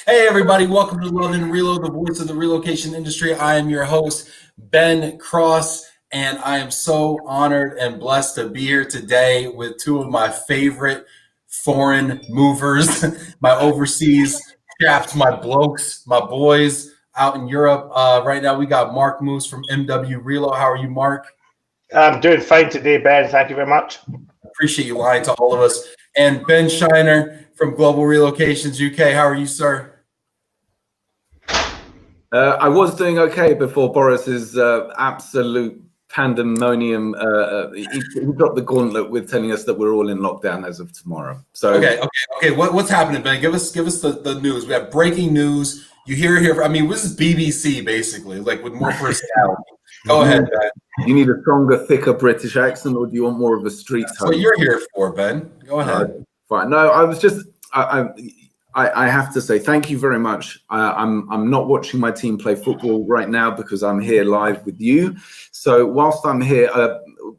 Hey everybody, welcome to Love and Relo, the voice of the relocation industry. I am your host, Ben Cross, and I am so honored and blessed to be here today with two of my favorite foreign movers, my overseas chaps, my blokes, my boys out in Europe. Right now we got Mark Muss from MW Relo. How are you, Mark? I'm doing fine today, Ben. Thank you very much. Appreciate you lying to all of us. And Ben Scheiner from Global Relocations UK. How are you, sir? I was doing okay before Boris's absolute pandemonium. He dropped the gauntlet with telling us that we're all in lockdown as of tomorrow. So okay. What's happening, Ben? Give us the news. We have breaking news. You hear it here. I mean, this is BBC basically, like with more personality. Go ahead, Ben. You need a stronger, thicker British accent, or do you want more of a street tone? That's what you're here for, Ben. Go ahead. Fine. No, I was just. I have to say thank you very much. I'm not watching my team play football right now because I'm here live with you. So whilst I'm here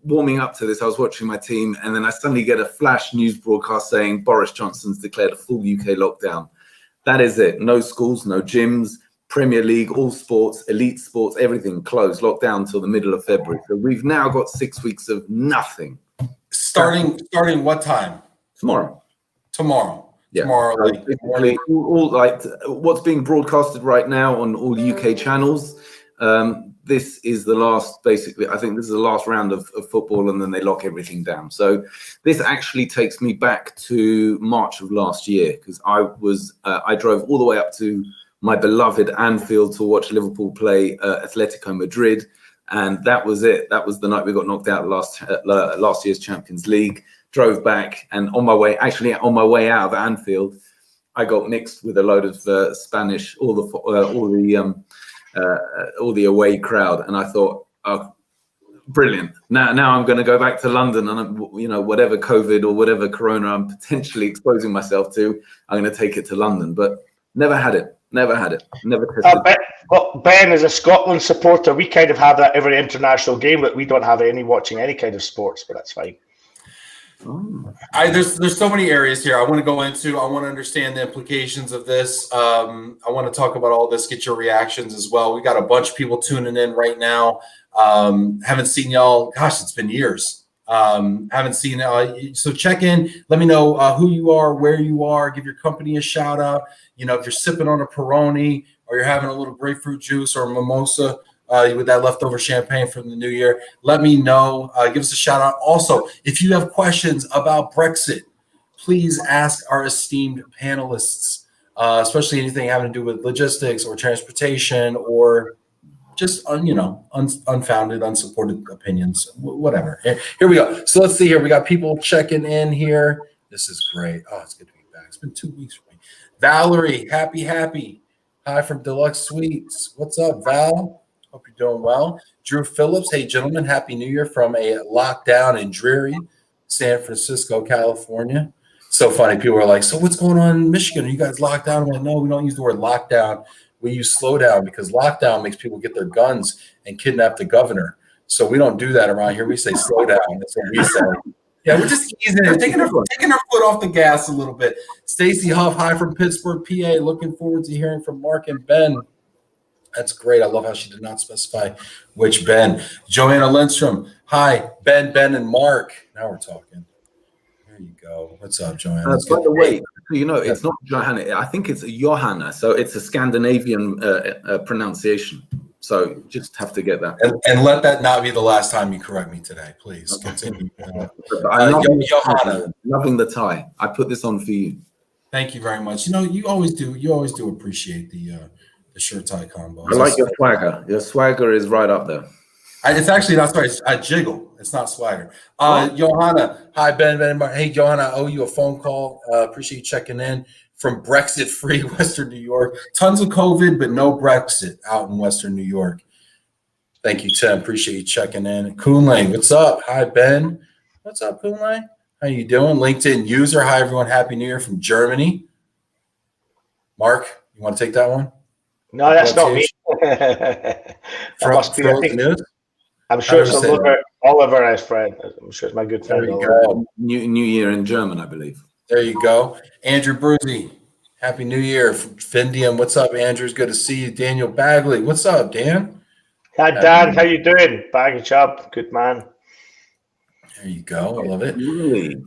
warming up to this, I was watching my team, and then I suddenly get a flash news broadcast saying Boris Johnson's declared a full UK lockdown. That is it. No schools, no gyms, Premier League, all sports, elite sports, everything closed, locked down until the middle of February. So we've now got 6 weeks of nothing. Starting what time? Tomorrow. Yeah. Tomorrow, all like what's being broadcasted right now on all UK channels. This is the last, basically, I think this is the last round of football, and then they lock everything down. So this actually takes me back to March of last year, because I drove all the way up to my beloved Anfield to watch Liverpool play Atletico Madrid, and that was it. That was the night we got knocked out last year's Champions League. Drove back, and on my way out of Anfield, I got mixed with a load of Spanish, all the away crowd, and I thought, oh, brilliant! Now I'm going to go back to London, and whatever COVID or whatever Corona I'm potentially exposing myself to, I'm going to take it to London. But never had it. Never tested. Ben, as a Scotland supporter, we kind of have that every international game, but we don't have any watching any kind of sports, but that's fine. There's so many areas here I want to go into. I want to understand the implications of this. I want to talk about all this, get your reactions as well. We got a bunch of people tuning in right now. Haven't seen y'all. Gosh, it's been years. Haven't seen so check in. Let me know who you are, where you are. Give your company a shout out. If you're sipping on a Peroni or you're having a little grapefruit juice or a mimosa with that leftover champagne from the new year, let me know. Give us a shout out. Also, if you have questions about Brexit, please ask our esteemed panelists, especially anything having to do with logistics or transportation or just unfounded, unsupported opinions, whatever. Here we go. So let's see here. We got people checking in here. This is great. Oh, it's good to be back. It's been 2 weeks for me. Valerie, happy. Hi from Deluxe Suites. What's up, Val? Hope you're doing well. Drew Phillips, hey, gentlemen, Happy New Year from a lockdown in dreary San Francisco, California. So funny. People are like, so what's going on in Michigan? Are you guys locked down? I'm like, no, we don't use the word lockdown. We use slow down, because lockdown makes people get their guns and kidnap the governor. So we don't do that around here. We say slow down. That's what we say. Yeah, we're just easing it, taking our foot off the gas a little bit. Stacy Huff, hi from Pittsburgh, PA. Looking forward to hearing from Mark and Ben. That's great. I love how she did not specify which Ben. Joanna Lindstrom. Hi, Ben, and Mark. Now we're talking. There you go. What's up, Joanna? By the way, it's not Johanna. I think it's Johanna. So it's a Scandinavian pronunciation. So just have to get that. And let that not be the last time you correct me today, please. Continue. Johanna. Loving the tie. I put this on for you. Thank you very much. You always do appreciate the shirt tie combo. I like your swagger. Your swagger is right up there. It's actually not swagger. I jiggle. It's not swagger. Johanna. Hi, Ben. Hey, Johanna, I owe you a phone call. Appreciate you checking in from Brexit-free Western New York. Tons of COVID, but no Brexit out in Western New York. Thank you, Tim. Appreciate you checking in. Koonlane, what's up? Hi, Ben. What's up, Koonlane? How you doing? LinkedIn user. Hi, everyone. Happy New Year from Germany. Mark, you want to take that one? No, that's not me. I'm sure it's Oliver, as friend. I'm sure it's my good friend. There you go. New Year in German, I believe. There you go. Andrew Bruzy. Happy New Year. Findium, what's up, Andrews? Good to see you. Daniel Bagley, what's up, Dan? Hi, Dan. How you doing? Baggage up. Good man. There you go. I love it. Really?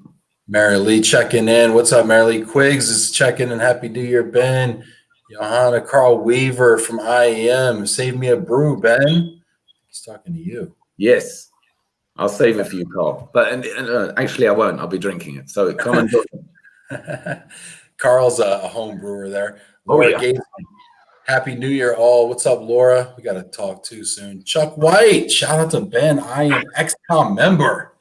Mary Lee checking in. What's up, Mary Lee? Quiggs is checking in. Happy New Year, Ben. Johanna Carl Weaver from IEM. Save me a brew, Ben. He's talking to you. Yes. I'll save it for you, Carl. But actually, I won't. I'll be drinking it. So come and do it. Carl's a home brewer there. Oh, Laura yeah. Gates. Happy New Year, all. What's up, Laura? We got to talk too soon. Chuck White. Shout out to Ben. I am XCOM member.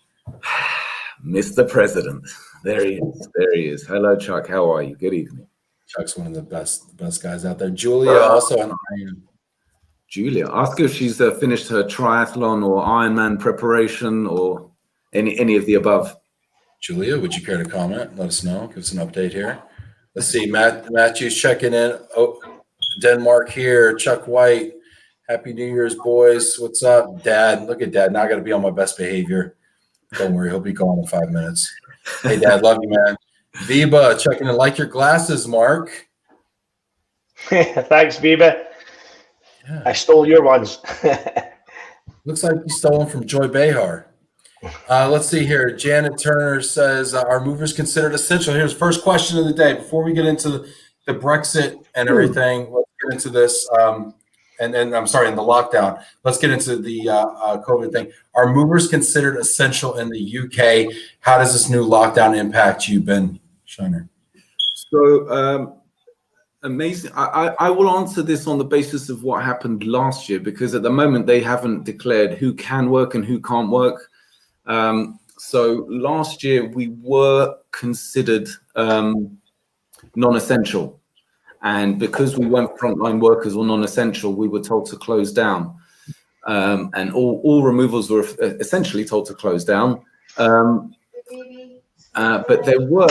Mr. President. There he is. There he is. Hello, Chuck. How are you? Good evening. Chuck's one of the best guys out there. Julia also on IEM. Julia, ask her if she's finished her triathlon or Ironman preparation or any of the above. Julia, would you care to comment? Let us know. Give us an update here. Let's see. Matthew's checking in. Oh, Denmark here. Chuck White. Happy New Year's, boys. What's up, Dad? Look at Dad. Now I got to be on my best behavior. Don't worry. He'll be gone in 5 minutes. Hey, Dad. Love you, man. Viva checking in. Like your glasses, Mark. Thanks, Viva. Yeah. I stole your ones. Looks like you stole them from Joy Behar. Let's see here. Janet Turner says, are movers considered essential? Here's the first question of the day. Before we get into the Brexit and everything, let's get into this. And I'm sorry, in the lockdown. Let's get into the COVID thing. Are movers considered essential in the UK? How does this new lockdown impact you, Ben Scheiner? So, amazing. I will answer this on the basis of what happened last year, because at the moment they haven't declared who can work and who can't work. So last year we were considered non-essential, and because we weren't frontline workers or non-essential, we were told to close down, and all removals were essentially told to close down. But there were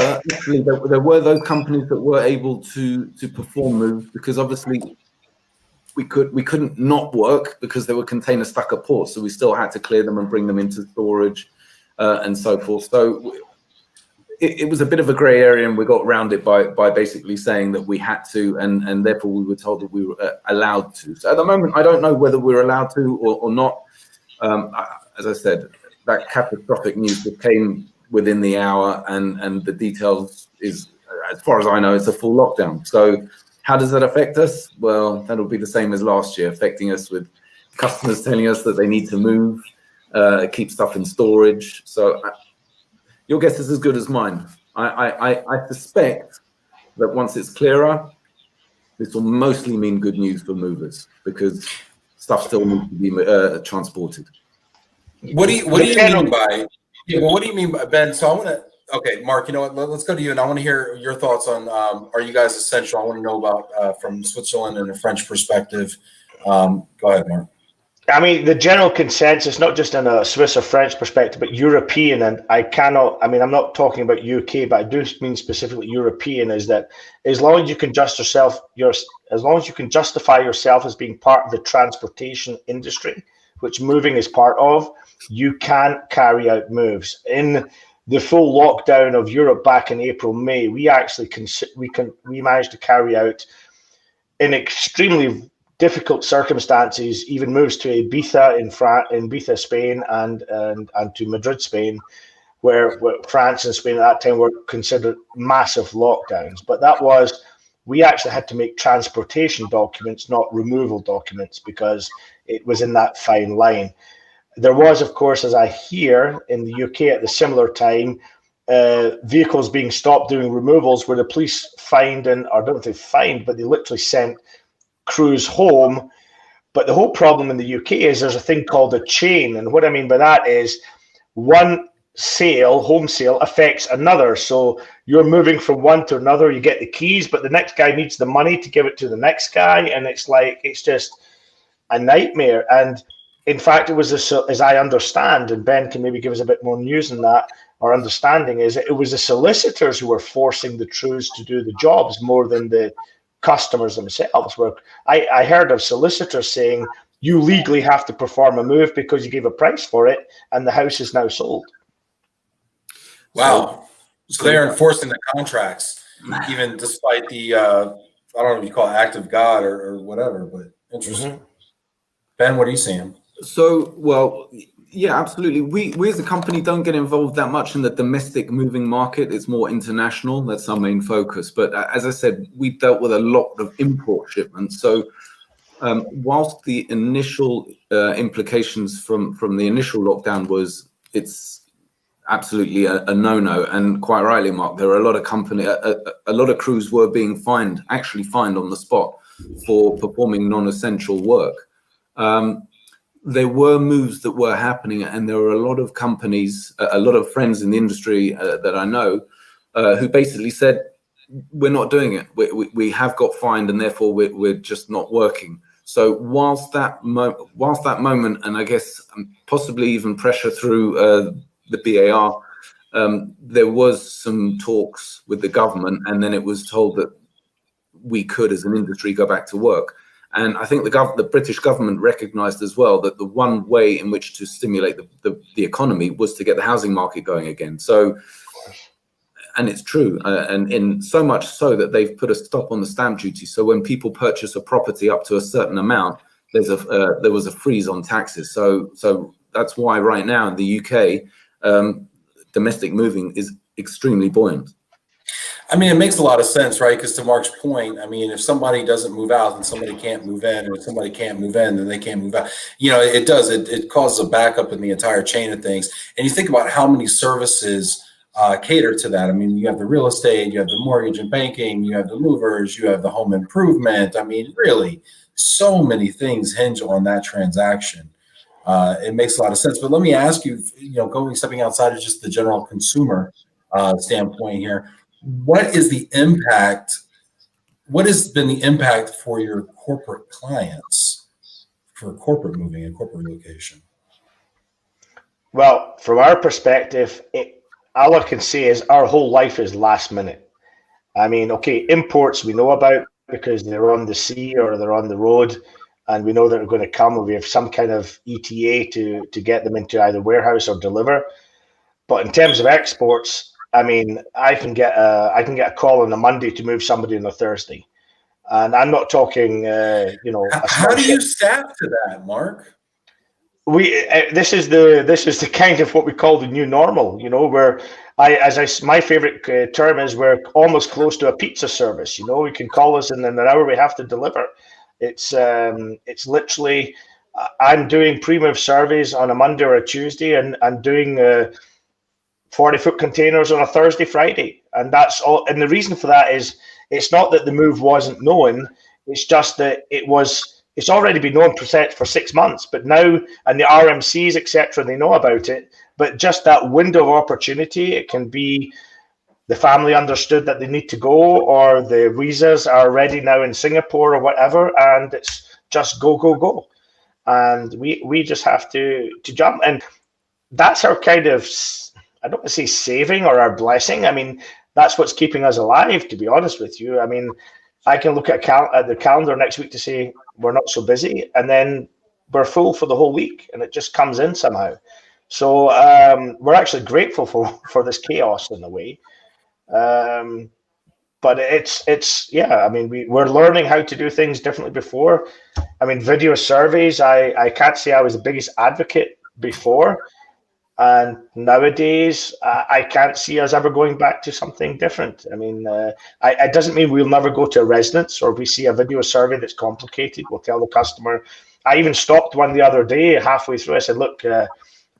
those companies that were able to perform moves, because obviously we couldn't not work because there were containers stuck at ports, so we still had to clear them and bring them into storage and so forth. So it was a bit of a grey area, and we got around it by basically saying that we had to, and therefore we were told that we were allowed to. So at the moment, I don't know whether we're allowed to or not. As I said, that catastrophic news that came within the hour, and the details is, as far as I know, it's a full lockdown. So how does that affect us? Well, that'll be the same as last year, affecting us with customers telling us that they need to move, keep stuff in storage. So your guess is as good as mine. I suspect that once it's clearer, this will mostly mean good news for movers, because stuff still needs to be transported. What do you mean by? Yeah, well, what do you mean by, Ben? So I want to. Okay, Mark. You know what? Let's go to you, and I want to hear your thoughts on. Are you guys essential? I want to know about from Switzerland and a French perspective. Go ahead, Mark. I mean, the general consensus, not just in a Swiss or French perspective, but European, and I'm not talking about UK, but I do mean specifically European, is that as long as you can justify yourself as being part of the transportation industry, which moving is part of, you can carry out moves. In the full lockdown of Europe back in April, May, we actually we managed to carry out, in extremely difficult circumstances, even moves to Ibiza in Ibiza, Spain, and to Madrid, Spain, where France and Spain at that time were considered massive lockdowns. But we actually had to make transportation documents, not removal documents, because it was in that fine line. There was, of course, as I hear, in the UK at the similar time, vehicles being stopped doing removals where the police fined, or don't they fined, but they literally sent crews home. But the whole problem in the UK is there's a thing called a chain. And what I mean by that is one home sale affects another. So you're moving from one to another, you get the keys, but the next guy needs the money to give it to the next guy. And it's just a nightmare. And in fact, it was, as I understand, and Ben can maybe give us a bit more news on that, our understanding is it was the solicitors who were forcing the crews to do the jobs more than the customers themselves. Where I heard of solicitors saying, you legally have to perform a move because you gave a price for it, and the house is now sold. Wow. So they're enforcing the contracts. even despite the I don't know if you call it act of God or whatever, but interesting. Ben, what are you seeing? So, well, yeah, absolutely. We as a company don't get involved that much in the domestic moving market. It's more international. That's our main focus. But as I said, we dealt with a lot of import shipments. So whilst the initial implications from the initial lockdown was it's absolutely a no-no, and quite rightly, Mark, there are a lot of a lot of crews were being actually fined on the spot for performing non-essential work. There were moves that were happening, and there were a lot of companies, a lot of friends in the industry that I know, who basically said, we're not doing it. We have got fined, and therefore we're just not working. So whilst that moment, and I guess possibly even pressure through the BAR, there was some talks with the government, and then it was told that we could, as an industry, go back to work. And I think the British government recognised as well that the one way in which to stimulate the economy was to get the housing market going again. So, and it's true, and in so much so that they've put a stop on the stamp duty. So when people purchase a property up to a certain amount, there was a freeze on taxes. So that's why right now in the UK, domestic moving is extremely buoyant. I mean, it makes a lot of sense, right? Because to Mark's point, I mean, if somebody doesn't move out, then somebody can't move in, and if somebody can't move in, then they can't move out. You know, it causes a backup in the entire chain of things. And you think about how many services cater to that. I mean, you have the real estate, you have the mortgage and banking, you have the movers, you have the home improvement. I mean, really, so many things hinge on that transaction. It makes a lot of sense. But let me ask you, stepping outside of just the general consumer standpoint here, what has been the impact for your corporate clients for corporate moving and corporate relocation? Well, from our perspective, all I can say is our whole life is last minute. I mean, okay, imports we know about because they're on the sea or they're on the road, and we know that they're going to come, or we have some kind of ETA to get them into either warehouse or deliver. But in terms of exports, I mean, I can get a call on a Monday to move somebody on a Thursday, and I'm not talking, How do you staff to that, Mark? This is the kind of what we call the new normal, where my favorite term is we're almost close to a pizza service. You can call us and in an hour we have to deliver. It's literally, I'm doing pre-move surveys on a Monday or a Tuesday, and I'm doing 40-foot containers on a Thursday, Friday. And that's all. And the reason for that is it's not that the move wasn't known. It's just that it's already been known for 6 months, but now, and the RMCs, etc., they know about it. But just that window of opportunity, it can be the family understood that they need to go, or the visas are ready now in Singapore or whatever, and it's just go. And we just have to jump. And that's our kind of, I don't want to say saving or our blessing. I mean, that's what's keeping us alive, to be honest with you. I mean, I can look at the calendar next week to say we're not so busy, and then we're full for the whole week, and it just comes in somehow. So we're actually grateful for this chaos in a way. But it's yeah. I mean, we're learning how to do things differently before. I mean, video surveys. I can't say I was the biggest advocate before. And nowadays, I can't see us ever going back to something different. I mean, it doesn't mean we'll never go to a residence, or if we see a video survey that's complicated, we'll tell the customer. I even stopped one the other day halfway through. I said, look,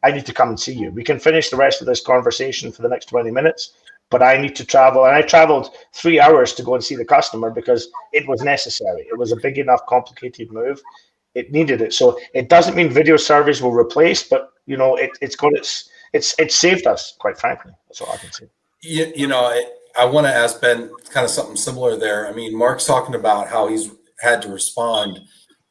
I need to come and see you. We can finish the rest of this conversation for the next 20 minutes, but I need to travel. And I traveled 3 hours to go and see the customer because it was necessary. It was a big enough, complicated move. It needed it. So it doesn't mean video surveys will replace, but it's saved us, quite frankly. That's all I can say. I want to ask Ben kind of something similar there. I mean, Mark's talking about how he's had to respond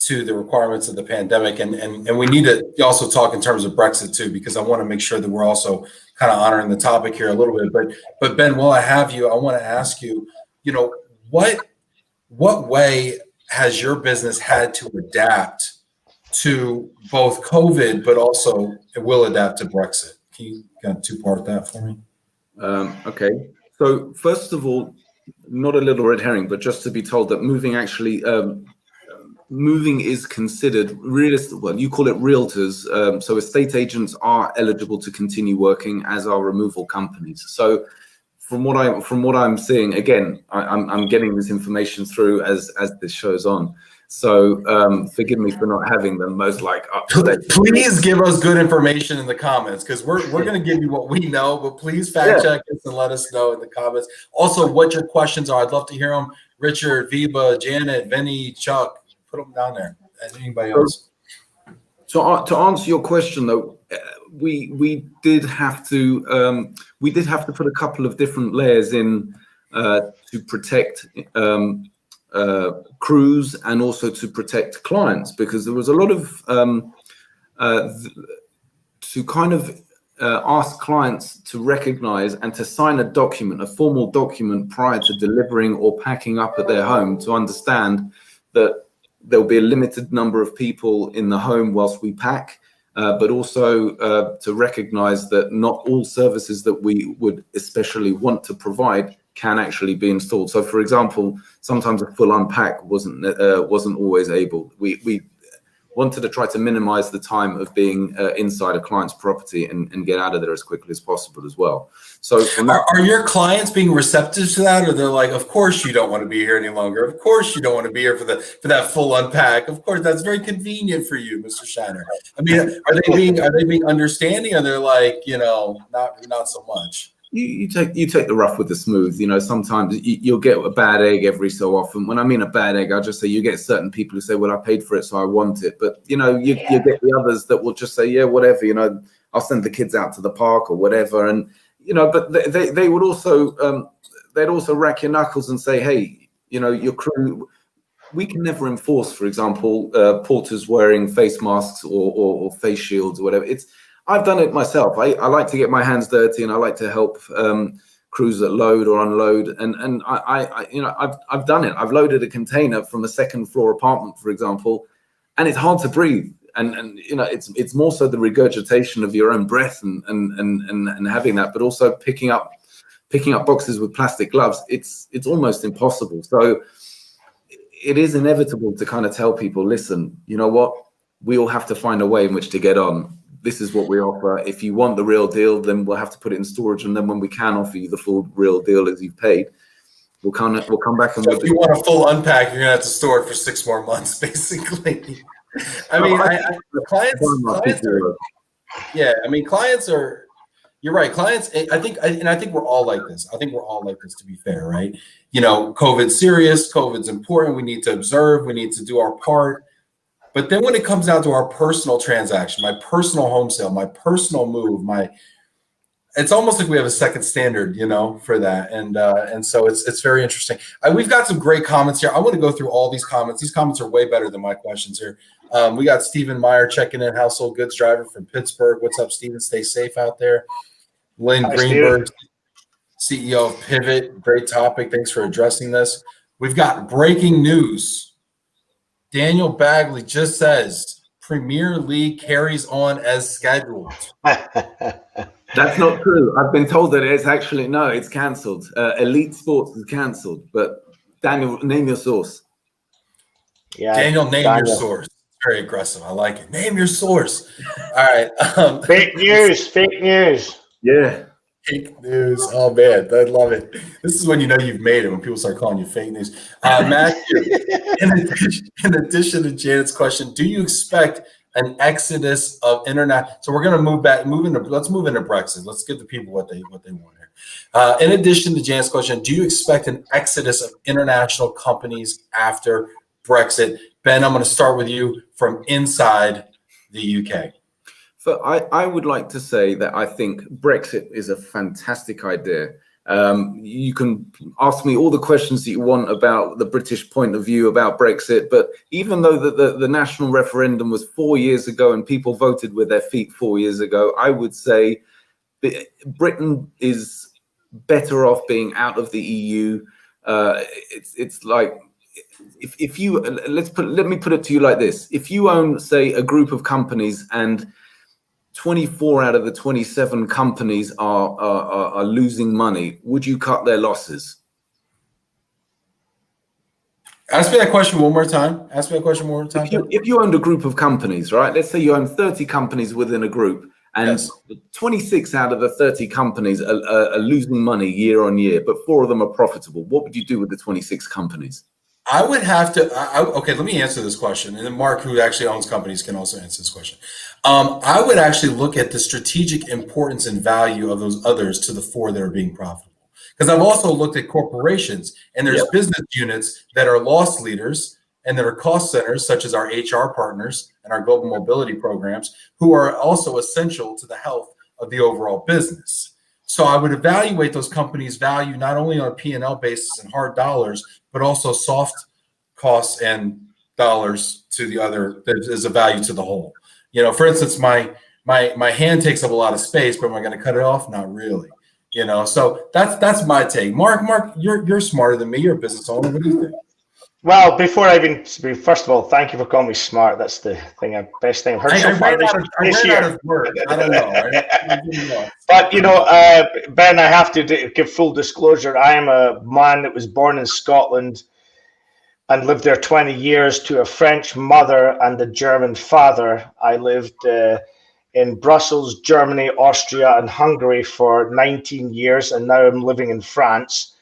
to the requirements of the pandemic, and we need to also talk in terms of Brexit too, because I want to make sure that we're also kind of honoring the topic here a little bit. But Ben, while I have you, I want to ask you, what way has your business had to adapt to both COVID, but also it will adapt to Brexit? Can you kind of two-part that for me? Okay. So first of all, not a little red herring, but just to be told that moving actually, moving is considered realistic. Well, you call it realtors. So estate agents are eligible to continue working, as are removal companies. So from what I'm seeing, again, I'm getting this information through as this shows on. So forgive me for not having the most up to date. Please give us good information in the comments, because we're going to give you what we know, but please fact check us and let us know in the comments. Also, what your questions are. I'd love to hear them. Richard, Viva, Janet, Vinny, Chuck, put them down there. And anybody else. To answer your question though, we did have to put a couple of different layers in to protect crews and also to protect clients, because there was a lot of to kind of ask clients to recognize and to sign a formal document prior to delivering or packing up at their home, to understand that there'll be a limited number of people in the home whilst we pack, but also to recognize that not all services that we would especially want to provide can actually be installed. So, for example, sometimes a full unpack wasn't always able. We wanted to try to minimize the time of being inside a client's property and get out of there as quickly as possible as well. So are your clients being receptive to that, or they're like, of course you don't want to be here any longer, of course you don't want to be here for that full unpack, of course that's very convenient for you, Mr. Scheiner? I mean, are they being understanding, or they're like, not so much? You take the rough with the smooth. Sometimes you'll get a bad egg every so often. When I mean a bad egg, I just say you get certain people who say, well, I paid for it, so I want it. But, you get the others that will just say, yeah, whatever, I'll send the kids out to the park or whatever. And, but they would also, they'd also rack your knuckles and say, hey, your crew, we can never enforce, for example, porters wearing face masks or face shields or whatever. I've done it myself. I like to get my hands dirty, and I like to help crews that load or unload. And I've done it. I've loaded a container from a second floor apartment, for example, and it's hard to breathe. And it's more so the regurgitation of your own breath and having that, but also picking up boxes with plastic gloves. It's almost impossible. So it is inevitable to kind of tell people, listen, you know what? We all have to find a way in which to get on. This is what we offer. If you want the real deal, then we'll have to put it in storage. And then when we can offer you the full real deal as you've paid, we'll come back. And so if you want a full unpack, you're gonna have to store it for 6 more months, basically. I mean, clients are. You're right. Clients, I think we're all like this. I think we're all like this, to be fair, right? COVID's serious. COVID's important. We need to observe. We need to do our part. But then when it comes down to our personal transaction, my personal home sale, my personal move, it's almost like we have a second standard, for that. And so it's very interesting. We've got some great comments here. I want to go through all these comments. These comments are way better than my questions here. We got Stephen Meyer checking in, household goods driver from Pittsburgh. What's up, Stephen? Stay safe out there. Lynn Greenberg, CEO of Pivot. Great topic. Thanks for addressing this. We've got breaking news. Daniel Bagley just says Premier League carries on as scheduled. That's not true. I've been told that it's cancelled. Elite Sports is cancelled. But Daniel, name your source. Yeah, Daniel, your source. It's very aggressive. I like it. Name your source. All right. Fake news. Yeah. Fake news. Oh man, I love it. This is when you've made it, when people start calling you fake news. Matthew, in addition to Janet's question, do you expect an exodus of internet? So we're going to let's move into Brexit. Let's give the people what they want here. In addition to Janet's question, do you expect an exodus of international companies after Brexit? Ben, I'm going to start with you from inside the UK. So I would like to say that I think Brexit is a fantastic idea. You can ask me all the questions that you want about the British point of view about Brexit, but even though the national referendum was 4 years ago and people voted with their feet 4 years ago, I would say Britain is better off being out of the EU. It's like, if you let me put it to you like this: if you own, say, a group of companies and 24 out of the 27 companies are losing money, would you cut their losses? Ask me that question one more time. Ask me that question one more time. If you owned a group of companies, right? Let's say you own 30 companies within a group, and Yes. 26 out of the 30 companies are losing money year on year, but 4 of them are profitable. What would you do with the 26 companies? I would have to. Okay, let me answer this question, and then Mark, who actually owns companies, can also answer this question. I would actually look at the strategic importance and value of those others to the 4 that are being profitable. Because I've also looked at corporations, and there's business units that are loss leaders and that are cost centers, such as our HR partners and our global mobility programs, who are also essential to the health of the overall business. So I would evaluate those companies' value not only on a P&L basis and hard dollars, but also soft costs and dollars to the other. There's a value to the whole. You know, for instance, my hand takes up a lot of space, but am I going to cut it off? Not really. You know, so that's my take. Mark, you're smarter than me. You're a business owner. What do you think? Well, before I even speak, first of all, thank you for calling me smart. That's the best thing I've heard so far this year. Out of words. I don't know. But, you know, Ben, I have to give full disclosure. I am a man that was born in Scotland and lived there 20 years to a French mother and a German father. I lived in Brussels, Germany, Austria, and Hungary for 19 years, and now I'm living in France.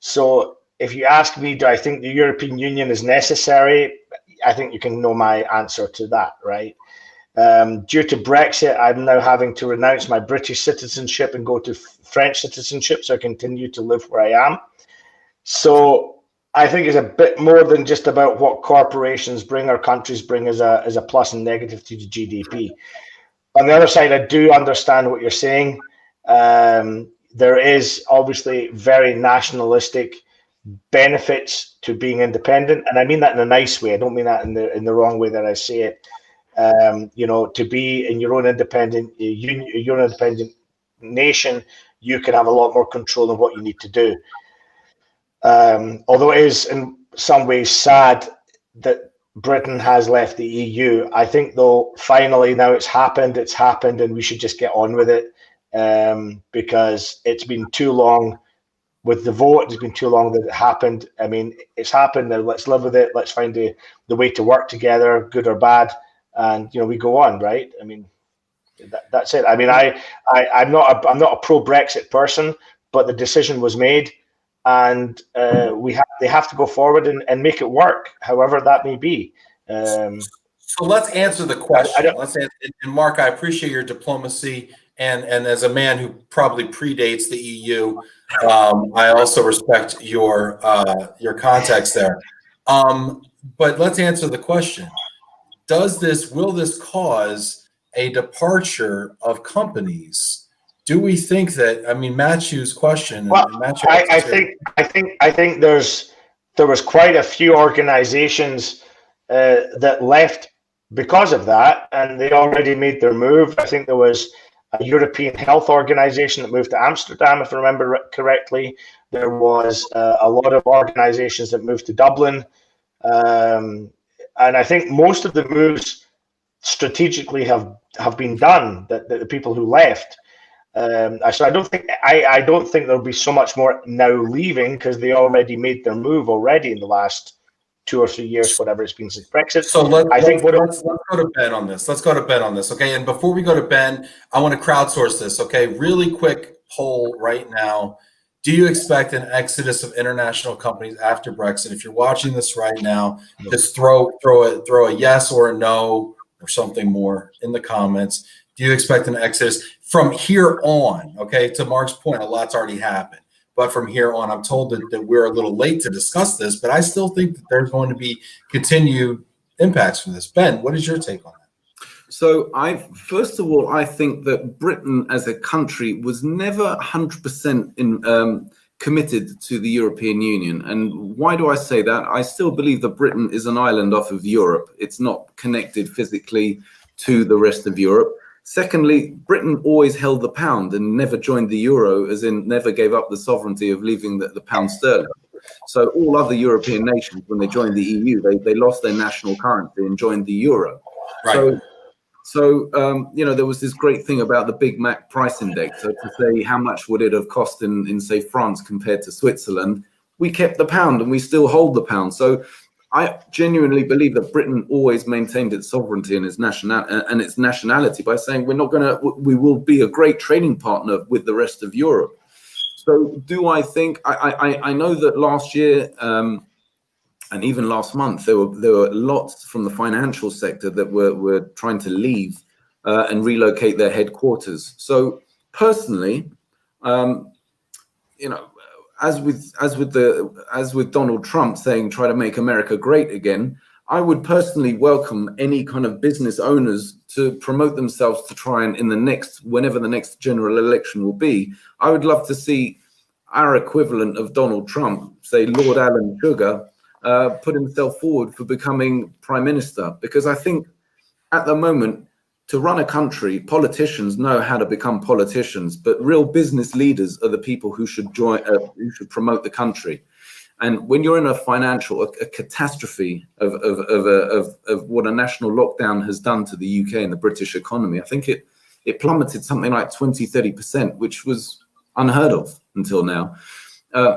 So if you ask me, do I think the European Union is necessary? I think you can know my answer to that, right? Due to Brexit, I'm now having to renounce my British citizenship and go to French citizenship, so I continue to live where I am. So I think it's a bit more than just about what corporations bring or countries bring as a plus and negative to the GDP. On the other side, I do understand what you're saying. There is obviously very nationalistic benefits to being independent, and I mean that in a nice way. I don't mean that in the wrong way that I say it. You know, to be in your own independent nation, you can have a lot more control of what you need to do. Although it is in some ways sad that Britain has left the EU, I think though finally now it's happened, and we should just get on with it, because it's been too long with the vote. It's been too long that it happened. I mean, it's happened, now let's live with it. Let's find the way to work together, good or bad, and you know, we go on, right? I mean, that's it. I mean, I'm not a pro Brexit person, but the decision was made, and they have to go forward and make it work, however that may be. So let's answer the question. And Mark, I appreciate your diplomacy, and as a man who probably predates the EU, I also respect your context there. But let's answer the question. Will this cause a departure of companies? Do we think that? I mean, Matthew's question. Well, I think there was quite a few organizations that left because of that, and they already made their move. I think there was a European Health Organization that moved to Amsterdam, if I remember correctly. There was a lot of organizations that moved to Dublin. And I think most of the moves strategically have been done, that the people who left. So I don't think there'll be so much more now leaving, because they already made their move already in the last 2 or 3 years, whatever it's been since Brexit. So let's go to Ben on this. Okay. And before we go to Ben, I want to crowdsource this. Okay, really quick poll right now. Do you expect an exodus of international companies after Brexit? If you're watching this right now, just throw a yes or a no or something more in the comments. Do you expect an exodus from here on? Okay, to Mark's point, a lot's already happened. But from here on, I'm told that we're a little late to discuss this, but I still think that there's going to be continued impacts from this. Ben, what is your take on that? So first of all, I think that Britain as a country was never 100% committed to the European Union. And why do I say that? I still believe that Britain is an island off of Europe. It's not connected physically to the rest of Europe. Secondly, Britain always held the pound and never joined the euro, as in never gave up the sovereignty of leaving the pound sterling. So all other European nations, when they joined the EU, they lost their national currency and joined the euro. Right. So you know, there was this great thing about the Big Mac price index. So to say how much would it have cost in say France compared to Switzerland, we kept the pound and we still hold the pound. So I genuinely believe that Britain always maintained its sovereignty and its nationality by saying we will be a great trading partner with the rest of Europe. So do I think, I know that last year and even last month, there were lots from the financial sector that were trying to leave and relocate their headquarters. So personally, as with Donald Trump saying, try to make America great again, I would personally welcome any kind of business owners to promote themselves to try and whenever the next general election will be. I would love to see our equivalent of Donald Trump, say Lord Alan Sugar, put himself forward for becoming prime minister, because I think at the moment, to run a country, politicians know how to become politicians, but real business leaders are the people who should promote the country. And when you're in a catastrophe of what a national lockdown has done to the UK and the British economy, I think it plummeted something like 20-30%, which was unheard of until now.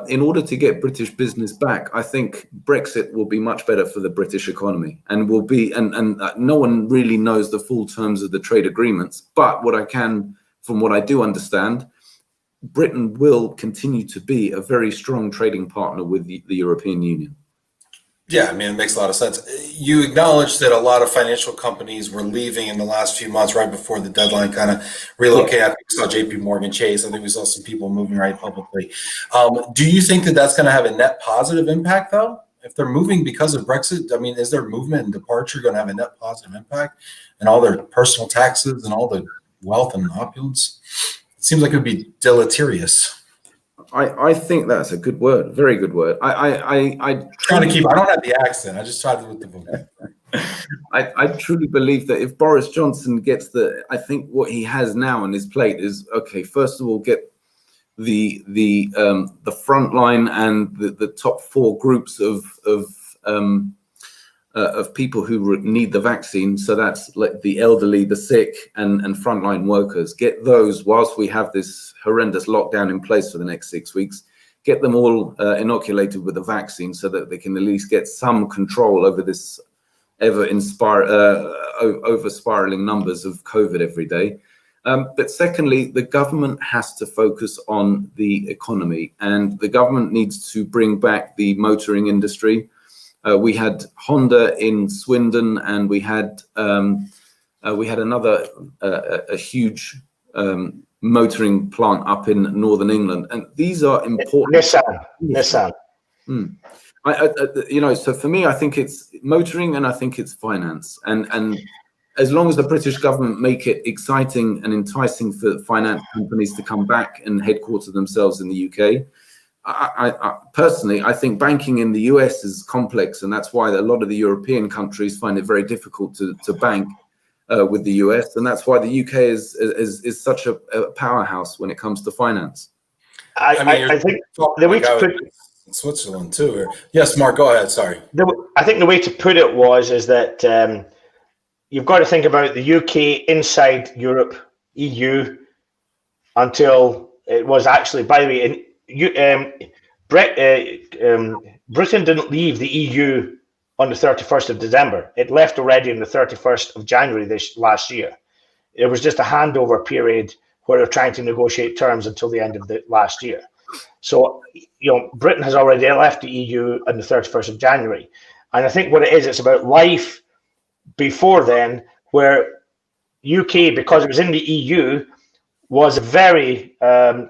In order to get British business back, I think Brexit will be much better for the British economy, and will be, and no one really knows the full terms of the trade agreements. But from what I do understand, Britain will continue to be a very strong trading partner with the European Union. Yeah, I mean, it makes a lot of sense. You acknowledged that a lot of financial companies were leaving in the last few months, right before the deadline, kind of relocate. Yeah. I think we saw JP Morgan Chase. I think we saw some people moving right publicly. Do you think that that's going to have a net positive impact, though? If they're moving because of Brexit, I mean, is their movement and departure going to have a net positive impact, and all their personal taxes and all the wealth and opulence? It seems like it would be deleterious. I think that's a good word, very good word. I trying to keep. I don't have the accent. I just tried with the vocabulary. I truly believe that if Boris Johnson gets I think what he has now on his plate is, okay, first of all, get the front line and the top 4 groups of people who need the vaccine. So that's like the elderly, the sick, and frontline workers. Get those whilst we have this horrendous lockdown in place for the next 6 weeks. Get them all inoculated with the vaccine so that they can at least get some control over this over spiraling numbers of COVID every day. But secondly, the government has to focus on the economy, and the government needs to bring back the motoring industry. We had Honda in Swindon, and we had another a huge motoring plant up in Northern England, and these are important. Nissan. So for me, I think it's motoring, and I think it's finance, and as long as the British government make it exciting and enticing for finance companies to come back and headquarter themselves in the UK. I personally, I think banking in the US is complex, and that's why a lot of the European countries find it very difficult to bank with the US, and that's why the UK is such a powerhouse when it comes to finance. I think the way to put in Switzerland too. Yes, Mark, go ahead. Sorry. I think the way to put it is that you've got to think about the UK inside Europe, EU, until it was actually, by the way, Britain didn't leave the EU on the 31st of December. It left already on the 31st of January last year. It was just a handover period where they're trying to negotiate terms until the end of the last year. So, Britain has already left the EU on the 31st of January. And I think what it is, it's about life before then, where UK, because it was in the EU, was a very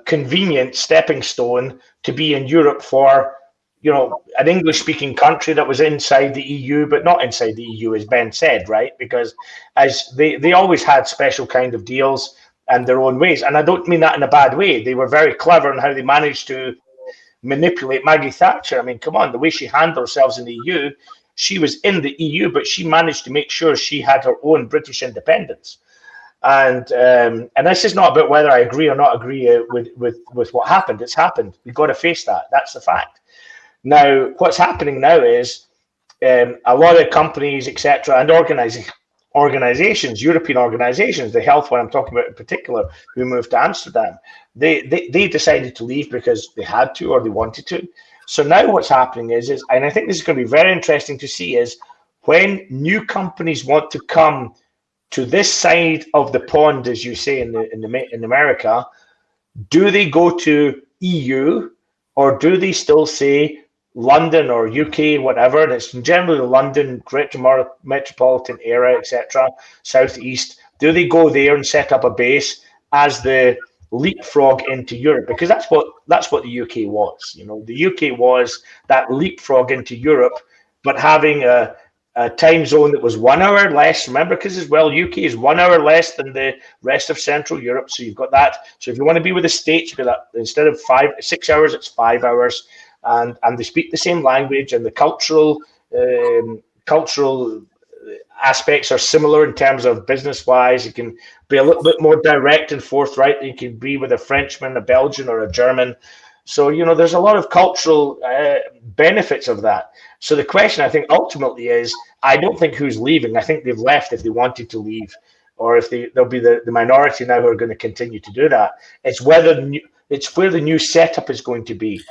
convenient stepping stone to be in Europe for, an English-speaking country that was inside the EU, but not inside the EU, as Ben said, right? Because as they always had special kind of deals and their own ways. And I don't mean that in a bad way. They were very clever in how they managed to manipulate Maggie Thatcher. I mean, come on, the way she handled herself in the EU, she was in the EU, but she managed to make sure she had her own British independence. And this is not about whether I agree or not agree with what happened. It's happened. We've got to face that. That's the fact. Now, what's happening now is a lot of companies, etc., and organizations, European organizations, the health one I'm talking about in particular, who moved to Amsterdam, they decided to leave because they had to or they wanted to. So now what's happening is, and I think this is going to be very interesting to see, is when new companies want to come to this side of the pond, as you say in America, do they go to EU or do they still say London or UK, whatever? And it's generally the London, greater metropolitan area, etc., southeast. Do they go there and set up a base as the leapfrog into Europe? Because that's what the UK was. You know, the UK was that leapfrog into Europe, but having a time zone that was 1 hour less. Remember, because as well, UK is 1 hour less than the rest of Central Europe. So you've got that. So if you want to be with the States, you've got that. Instead of 6 hours, it's 5 hours. And they speak the same language, and the cultural aspects are similar in terms of business-wise. You can be a little bit more direct and forthright than you can be with a Frenchman, a Belgian, or a German. So, you know, there's a lot of cultural benefits of that. So the question, I think, ultimately is, I don't think who's leaving. I think they've left if they wanted to leave, or if they'll be the minority now who are going to continue to do that. It's where the new setup is going to be.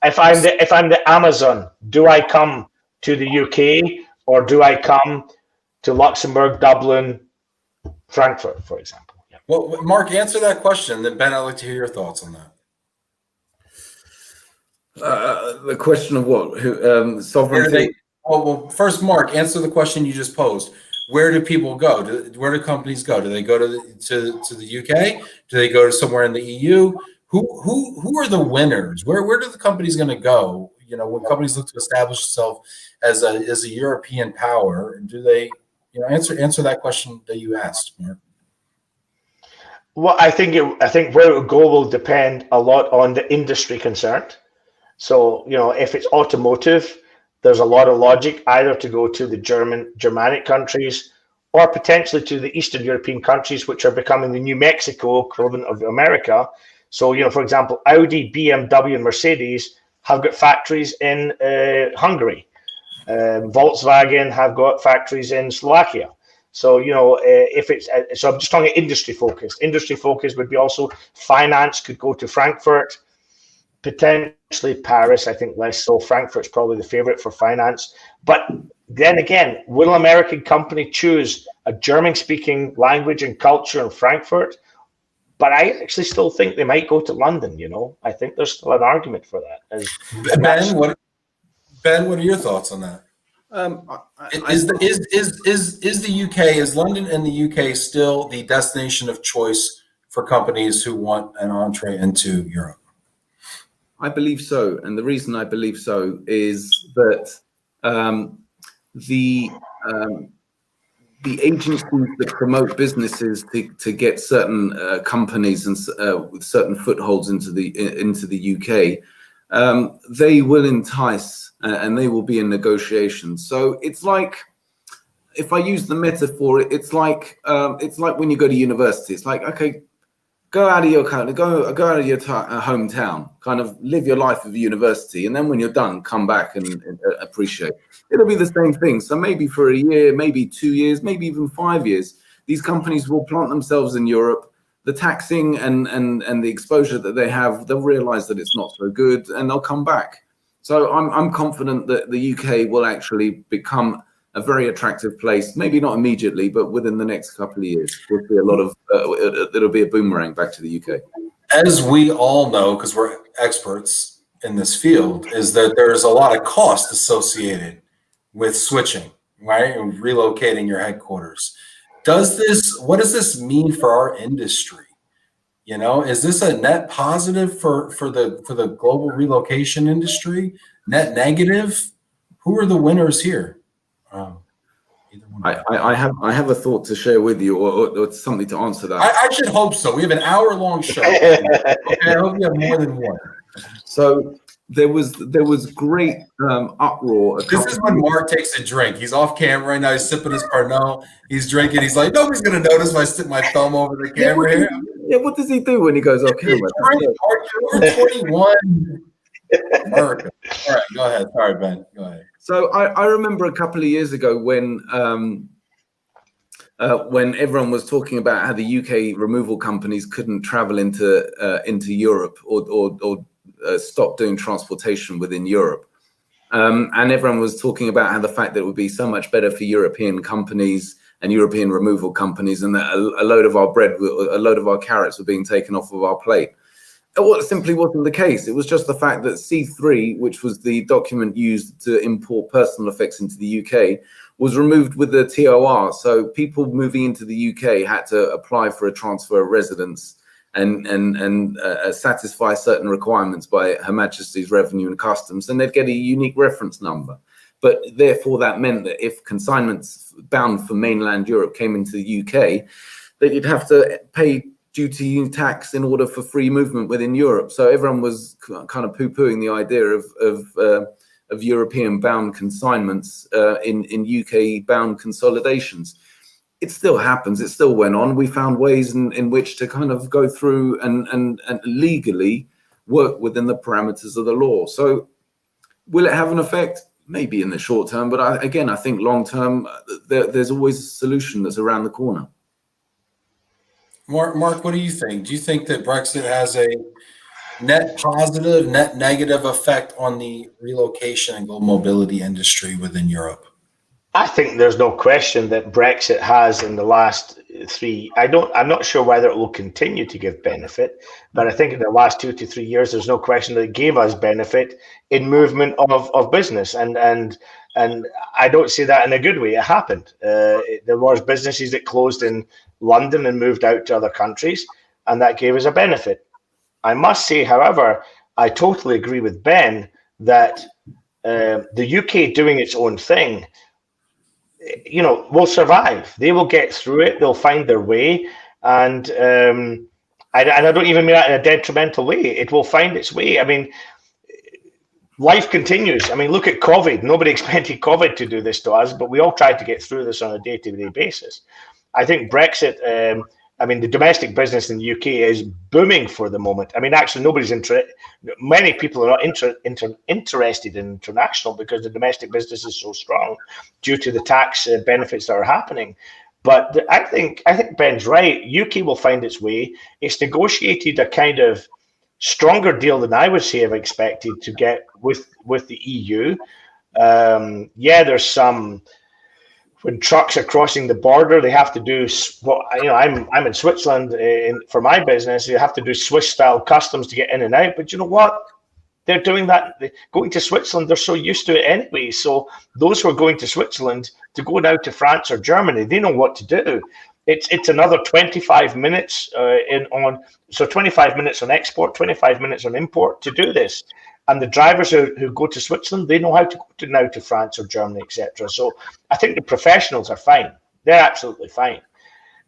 If I'm the Amazon, do I come to the UK or do I come to Luxembourg, Dublin, Frankfurt, for example? Yeah. Well, Mark, answer that question. Then Ben, I'd like to hear your thoughts on that. The question of what? Sovereignty? Well, first, Mark, answer the question you just posed. Where do people go? Where do companies go? Do they go to the UK? Do they go to somewhere in the EU? Who are the winners? Where do the companies going to go? You know, when companies look to establish itself as a European power, do they, you know, answer that question that you asked, Mark? Well, I think where it will go will depend a lot on the industry concerned. So, you know, if it's automotive, there's a lot of logic either to go to the Germanic countries or potentially to the Eastern European countries, which are becoming the New Mexico equivalent of America. So, you know, for example, Audi, BMW, and Mercedes have got factories in Hungary. Volkswagen have got factories in Slovakia. So, you know, so I'm just talking industry focused. Industry focused would be also finance could go to Frankfurt, potentially Paris, I think less so. Frankfurt's probably the favorite for finance. But then again, will an American company choose a German-speaking language and culture in Frankfurt? But I actually still think they might go to London, you know. I think there's still an argument for that. Ben, what are your thoughts on that? Is the UK, is London and the UK still the destination of choice for companies who want an entree into Europe? I believe so, and the reason I believe so is that the agencies that promote businesses to get certain companies and with certain footholds into the UK, they will entice and they will be in negotiations. So it's like, if I use the metaphor, it's like when you go to university. It's like, okay, go out of your country, go out of your hometown, kind of live your life of university, and then when you're done, come back and appreciate. It'll be the same thing. So maybe for a year, maybe 2 years, maybe even 5 years, these companies will plant themselves in Europe. The taxing and the exposure that they have, they'll realize that it's not so good, and they'll come back. So I'm confident that the UK will actually become a very attractive place, maybe not immediately, but within the next couple of years. We'll see a lot of, it'll be a boomerang back to the UK. As we all know, because we're experts in this field, is that there's a lot of cost associated with switching, right? And relocating your headquarters. What does this mean for our industry? You know, is this a net positive for the global relocation industry? Net negative? Who are the winners here? I have a thought to share with you, or something to answer that. I should hope so. We have an hour-long show. Okay, I hope you have more than one. So there was great uproar. This is when Mark takes a drink. He's off camera right now. He's sipping his Pernod. He's drinking. He's like, nobody's gonna notice if I stick my thumb over the camera here. Yeah, what does he do when he goes off camera? We're 21. America. All right, go ahead. Sorry, Ben. Go ahead. So I remember a couple of years ago when everyone was talking about how the UK removal companies couldn't travel into Europe or stop doing transportation within Europe. And everyone was talking about how the fact that it would be so much better for European companies and European removal companies, and that a load of our bread, a load of our carrots were being taken off of our plate. What simply wasn't the case. It was just the fact that C3, which was the document used to import personal effects into the UK, was removed with the TOR. So people moving into the UK had to apply for a transfer of residence and satisfy certain requirements by Her Majesty's Revenue and Customs, and they'd get a unique reference number. But therefore, that meant that if consignments bound for mainland Europe came into the UK, that you'd have to pay duty and tax in order for free movement within Europe. So everyone was kind of poo-pooing the idea of European-bound consignments in UK-bound consolidations. It still happens. It still went on. We found ways in which to kind of go through and legally work within the parameters of the law. So will it have an effect? Maybe in the short term, but I think long term, there's always a solution that's around the corner. Mark, what do you think? Do you think that Brexit has a net positive, net negative effect on the relocation and global mobility industry within Europe? I think there's no question that Brexit has in the last I'm not sure whether it will continue to give benefit, but I think in the last 2 to 3 years, there's no question that it gave us benefit in movement of business. And I don't see that in a good way. It happened. There was businesses that closed in London and moved out to other countries, and that gave us a benefit. I must say, however, I totally agree with Ben that the UK doing its own thing, will survive. They will get through it. They'll find their way. And I don't even mean that in a detrimental way. It will find its way. I mean, life continues. I mean, look at COVID. Nobody expected COVID to do this to us, but we all tried to get through this on a day-to-day basis. I think Brexit, the domestic business in the UK is booming for the moment. I mean, actually, many people are not interested in international because the domestic business is so strong due to the tax benefits that are happening. But I think Ben's right. UK will find its way. It's negotiated a kind of stronger deal than I would say have expected to get with the EU. There's some. When trucks are crossing the border, they have to do I'm in Switzerland for my business. You have to do Swiss-style customs to get in and out. But you know what? They're doing that. Going to Switzerland, they're so used to it anyway. So those who are going to Switzerland to go now to France or Germany, they know what to do. It's another 25 minutes 25 minutes on export, 25 minutes on import to do this. And the drivers who go to Switzerland, they know how to go now to France or Germany, etc. So I think the professionals are fine. They're absolutely fine.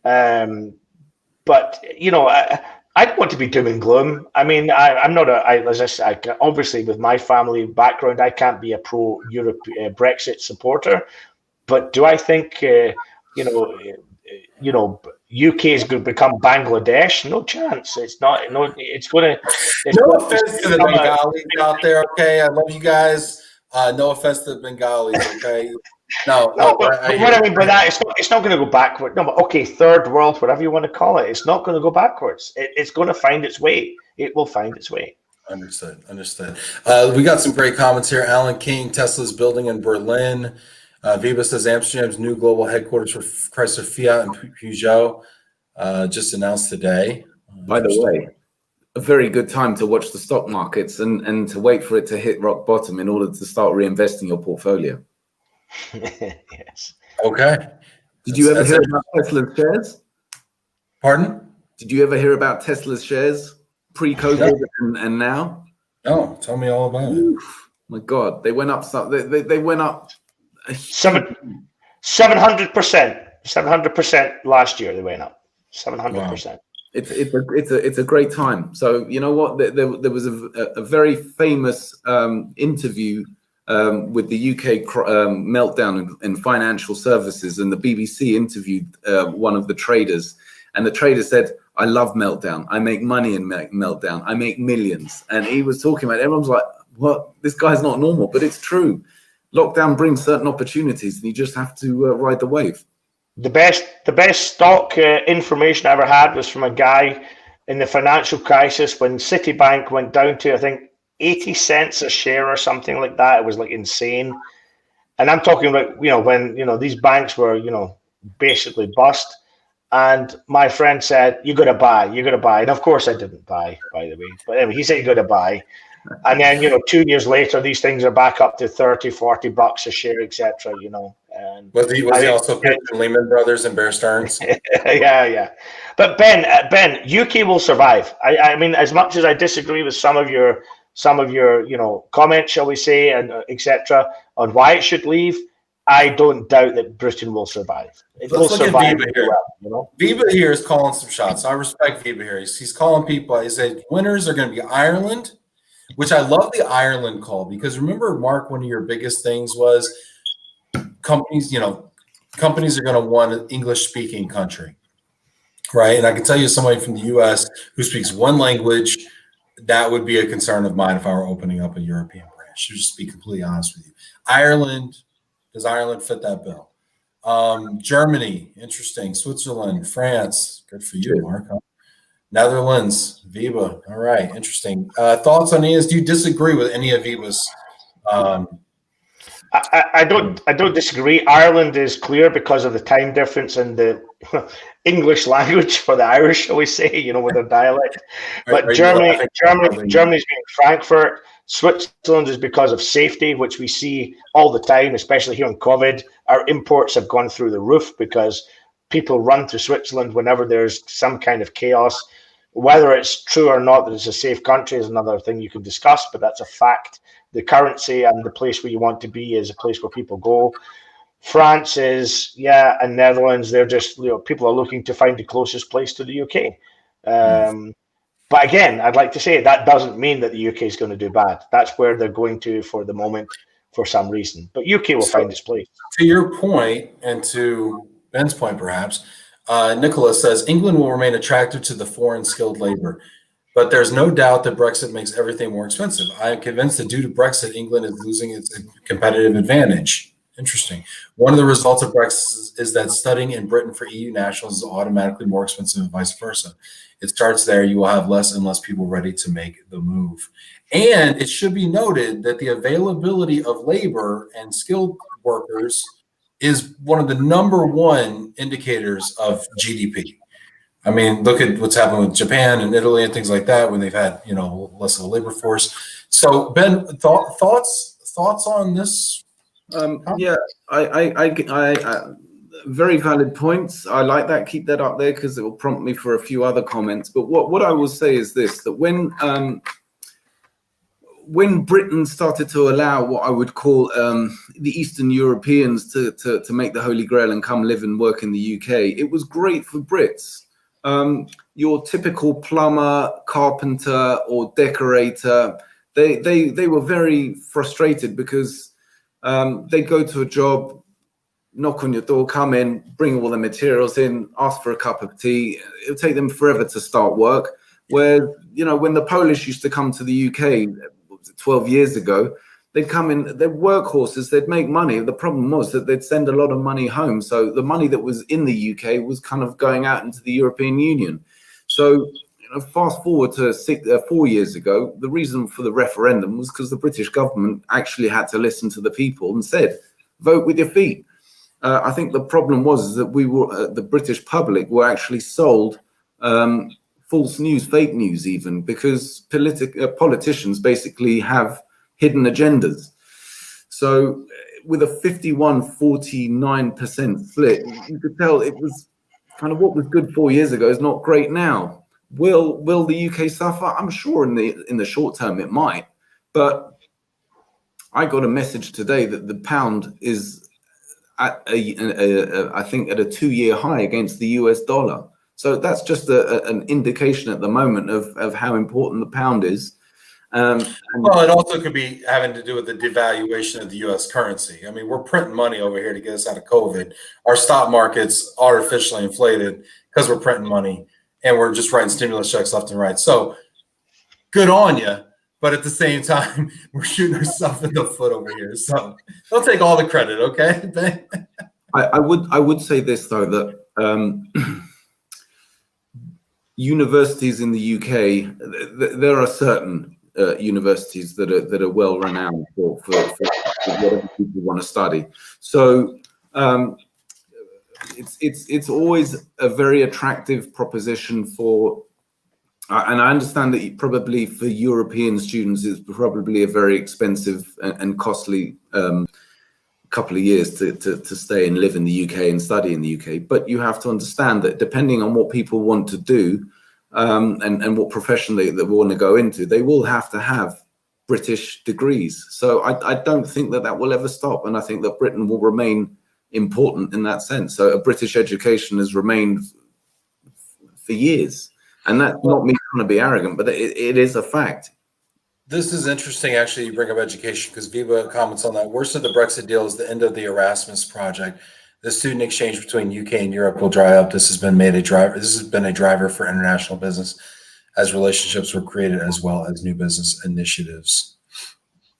But I don't want to be doom and gloom. I mean, I'm not obviously with my family background, I can't be a pro-Europe Brexit supporter. But do I think UK is going to become Bangladesh? No chance. It's not. No, it's going to. No offense to the Bengalis out there. Okay, I love you guys. No offense to the Bengalis. Okay. No, but what I mean by that, it's not going to go backward. No, but okay, third world, whatever you want to call it, it's not going to go backwards. It's going to find its way. It will find its way. Understood. We got some great comments here. Alan King, Tesla's building in Berlin. Viva says Amsterdam's new global headquarters for Chrysler, Fiat, and Peugeot just announced today. By the way, a very good time to watch the stock markets and to wait for it to hit rock bottom in order to start reinvesting your portfolio. Yes. Okay. Did you ever hear about Tesla's shares? Pardon? Did you ever hear about Tesla's shares pre-COVID and now? No, tell me all about it. My God, they went up. They went up 700%. 700% last year they went up. 700%. Wow. It's a great time. So you know what? There was a very famous interview with the UK meltdown in financial services, and the BBC interviewed one of the traders, and the trader said, "I love meltdown. I make money in meltdown. I make millions." And he was talking about it. Everyone's like, "What? This guy's not normal," but it's true. Lockdown brings certain opportunities, and you just have to ride the wave. The best stock information I ever had was from a guy in the financial crisis when Citibank went down to, I think, 80 cents a share or something like that. It was like insane. And I'm talking about, when, these banks were, basically bust. And my friend said, you got to buy. And of course I didn't buy, by the way. But anyway, he said, you got to buy. And then, 2 years later, these things are back up to 30, 40 bucks a share, etc. And was he also pitching Lehman Brothers and Bear Stearns? yeah. But Ben, UK will survive. I mean, as much as I disagree with some of your comments, shall we say, and etc. on why it should leave, I don't doubt that Britain will survive. It will survive well, Viva here is calling some shots. I respect Viva here. He's calling people. He said winners are going to be Ireland, which I love the Ireland call, because remember, Mark, one of your biggest things was companies are going to want an English-speaking country, right? And I can tell you, somebody from the U.S. who speaks one language, that would be a concern of mine if I were opening up a European branch, to just be completely honest with you. Ireland, does Ireland fit that bill? Germany, interesting. Switzerland, France, good for you, Mark. Netherlands, Viva. All right, interesting. Thoughts on these? Do you disagree with any of Viva's? I don't disagree. Ireland is clear because of the time difference and the English language for the Irish, shall we say, with their dialect. But Germany's being Frankfurt. Switzerland is because of safety, which we see all the time, especially here in COVID. Our imports have gone through the roof because people run to Switzerland whenever there's some kind of chaos. Whether it's true or not that it's a safe country is another thing you can discuss, but that's a fact. The currency and the place where you want to be is a place where people go. France is, and Netherlands, they're just, people are looking to find the closest place to the UK. But again, I'd like to say that doesn't mean that the UK is going to do bad. That's where they're going to for the moment for some reason. But UK will find its place. To your point, and to Ben's point perhaps, Nicholas says England will remain attractive to the foreign skilled labor, but there's no doubt that Brexit makes everything more expensive. I am convinced that due to Brexit, England is losing its competitive advantage. Interesting. One of the results of Brexit is that studying in Britain for EU nationals is automatically more expensive and vice versa. It starts there. You will have less and less people ready to make the move. And it should be noted that the availability of labor and skilled workers is one of the number one indicators of GDP. I mean, look at what's happened with Japan and Italy and things like that when they've had, less of a labor force. So, Ben, thoughts on this? I very valid points. I like that. Keep that up there because it will prompt me for a few other comments. But what I will say is this: that when Britain started to allow what I would call the Eastern Europeans to make the Holy Grail and come live and work in the UK, it was great for Brits. Your typical plumber, carpenter, or decorator, they were very frustrated because they'd go to a job, knock on your door, come in, bring all the materials in, ask for a cup of tea. It would take them forever to start work. Where, when the Polish used to come to the UK 12 years ago, they'd come in, they're workhorses, they'd make money. The problem was that they'd send a lot of money home. So the money that was in the UK was kind of going out into the European Union. So fast forward to 4 years ago, the reason for the referendum was because the British government actually had to listen to the people and said, vote with your feet. I think the problem was that we were, the British public were actually sold false news, fake news even, because politicians basically have hidden agendas. So with a 51-49% split, you could tell it was kind of what was good 4 years ago is not great now. Will the UK suffer? I'm sure in the short term it might, but I got a message today that the pound is at I think at a 2-year high against the US dollar. So that's just an indication at the moment of how important the pound is. Well, it also could be having to do with the devaluation of the U.S. currency. I mean, we're printing money over here to get us out of COVID. Our stock market's artificially inflated because we're printing money and we're just writing stimulus checks left and right. So good on you. But at the same time, we're shooting ourselves in the foot over here. So don't take all the credit, okay? I would say this, though, that universities in the UK, there are certain universities that are well renowned for whatever people want to study. So it's always a very attractive proposition for. And I understand that probably for European students, it's probably a very expensive and costly couple of years to stay and live in the UK and study in the UK. But you have to understand that depending on what people want to do and what profession they want to go into, they will have to have British degrees. So I don't think that will ever stop. And I think that Britain will remain important in that sense. So a British education has remained for years. And that's not me trying to be arrogant, but it is a fact. This is interesting, actually, you bring up education, because Viva comments on that. Worst of the Brexit deal is the end of the Erasmus project. The student exchange between UK and Europe will dry up. This has been a driver for international business as relationships were created, as well as new business initiatives.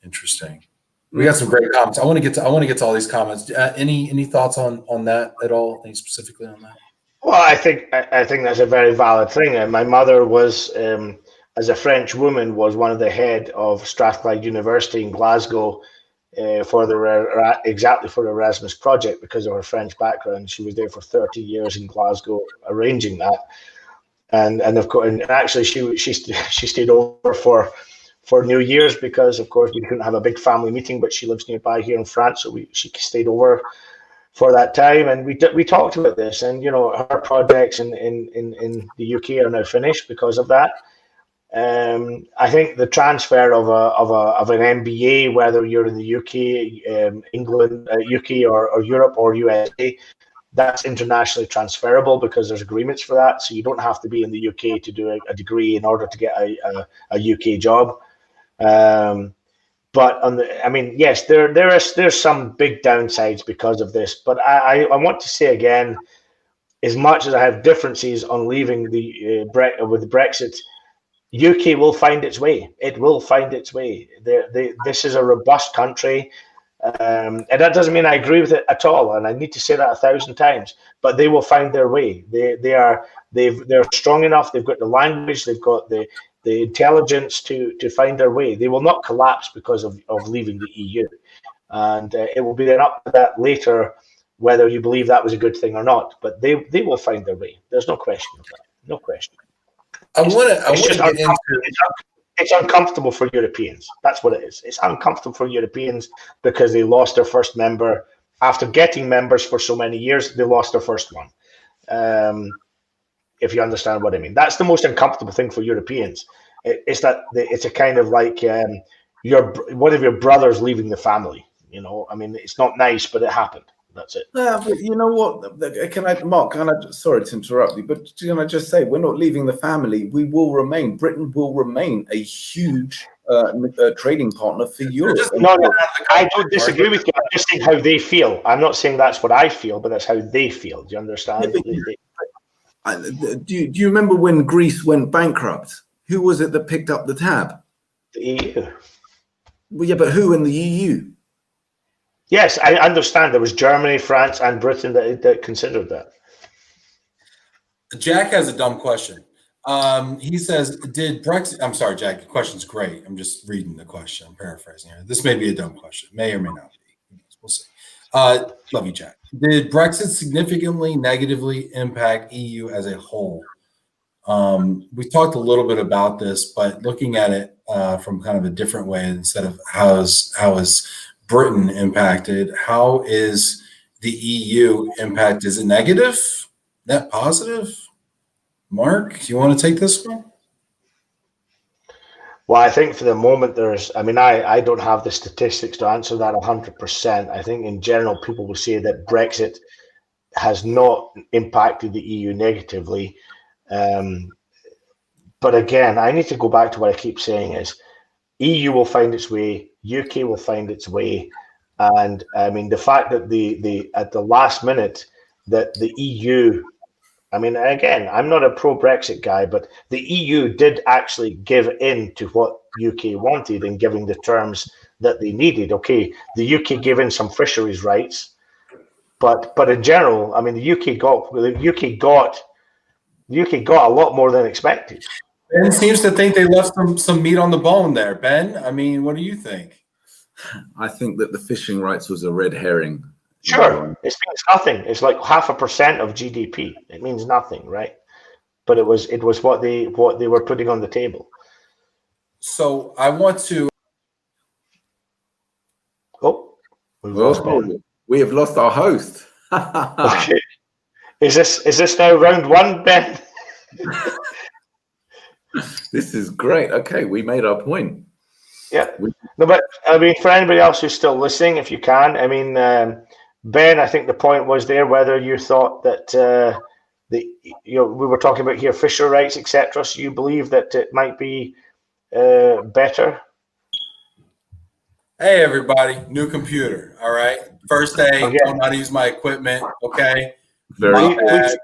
Interesting. We got some great comments. I want to get to all these comments. Any thoughts on that at all? Any specifically on that? Well, I think that's a very valid thing. And my mother was, as a French woman, was one of the head of Strathclyde University in Glasgow for the Erasmus project because of her French background. She was there for 30 years in Glasgow arranging that, and of course, and actually she stayed over for New Year's because of course we couldn't have a big family meeting, but she lives nearby here in France, so she stayed over for that time, and we talked about this, and her projects in the UK are now finished because of that. I think the transfer of an MBA, whether you're in the UK, England, UK or Europe or USA, that's internationally transferable because there's agreements for that. So you don't have to be in the UK to do a degree in order to get a UK job. But yes, there's some big downsides because of this. But I want to say again, as much as I have differences on leaving with the Brexit, UK will find its way. It will find its way. This is a robust country, and that doesn't mean I agree with it at all. And I need to say that 1,000 times. But they will find their way. They're strong enough. They've got the language. They've got the intelligence to find their way. They will not collapse because of leaving the EU. And it will be then up to that later whether you believe that was a good thing or not. But they will find their way. There's no question of that. No question. It's uncomfortable for Europeans. That's what it is. It's uncomfortable for Europeans because they lost their first member. After getting members for so many years, they lost their first one. If you understand what I mean. That's the most uncomfortable thing for Europeans. It's a kind of like one of your brothers leaving the family. It's not nice, but it happened. That's it. Yeah, but you know what? Mark, sorry to interrupt you, but can I just say, we're not leaving the family. We will remain. Britain will remain a huge trading partner for Europe. No, I don't disagree with you. I'm just saying how they feel. I'm not saying that's what I feel, but that's how they feel. Do you understand? Yeah, do you remember when Greece went bankrupt? Who was it that picked up the tab? The EU. Well, yeah, but who in the EU? Yes, I understand. There was Germany, France, and Britain that considered that. Jack has a dumb question. He says, "Did Brexit?" I'm sorry, Jack. The question's great. I'm just reading the question. I'm paraphrasing here. This may be a dumb question. May or may not be. We'll see. Love you, Jack. Did Brexit significantly negatively impact EU as a whole? We talked a little bit about this, but looking at it from kind of a different way, instead of how is Britain impacted, how is the EU impact? Is it negative? Net positive? Mark, do you want to take this one? Well, I think for the moment I don't have the statistics to answer that 100%. I think in general, people will say that Brexit has not impacted the EU negatively. But again, I need to go back to what I keep saying is EU will find its way, UK will find its way. And the fact that at the last minute that the EU, again, I'm not a pro-Brexit guy, but the EU did actually give in to what UK wanted in giving the terms that they needed. Okay, the UK gave in some fisheries rights, but in general, the UK got a lot more than expected. Ben seems to think they left some meat on the bone there. Ben, I mean, what do you think? I think that the fishing rights was a red herring. Sure, it means nothing. It's like 0.5% of GDP. It means nothing, right? But it was what they were putting on the table. So I want to. Oh, we have lost our host. Okay. Is this now round one, Ben? This is great. Okay, we made our point. Yeah. No, but I mean, for anybody else who's still listening, if you can, I mean, Ben, I think the point was there whether you thought that we were talking about here fisher rights, etc. So you believe that it might be better. Hey everybody, new computer. All right, first day. Okay. Don't know how to use my equipment. Okay. Very bad.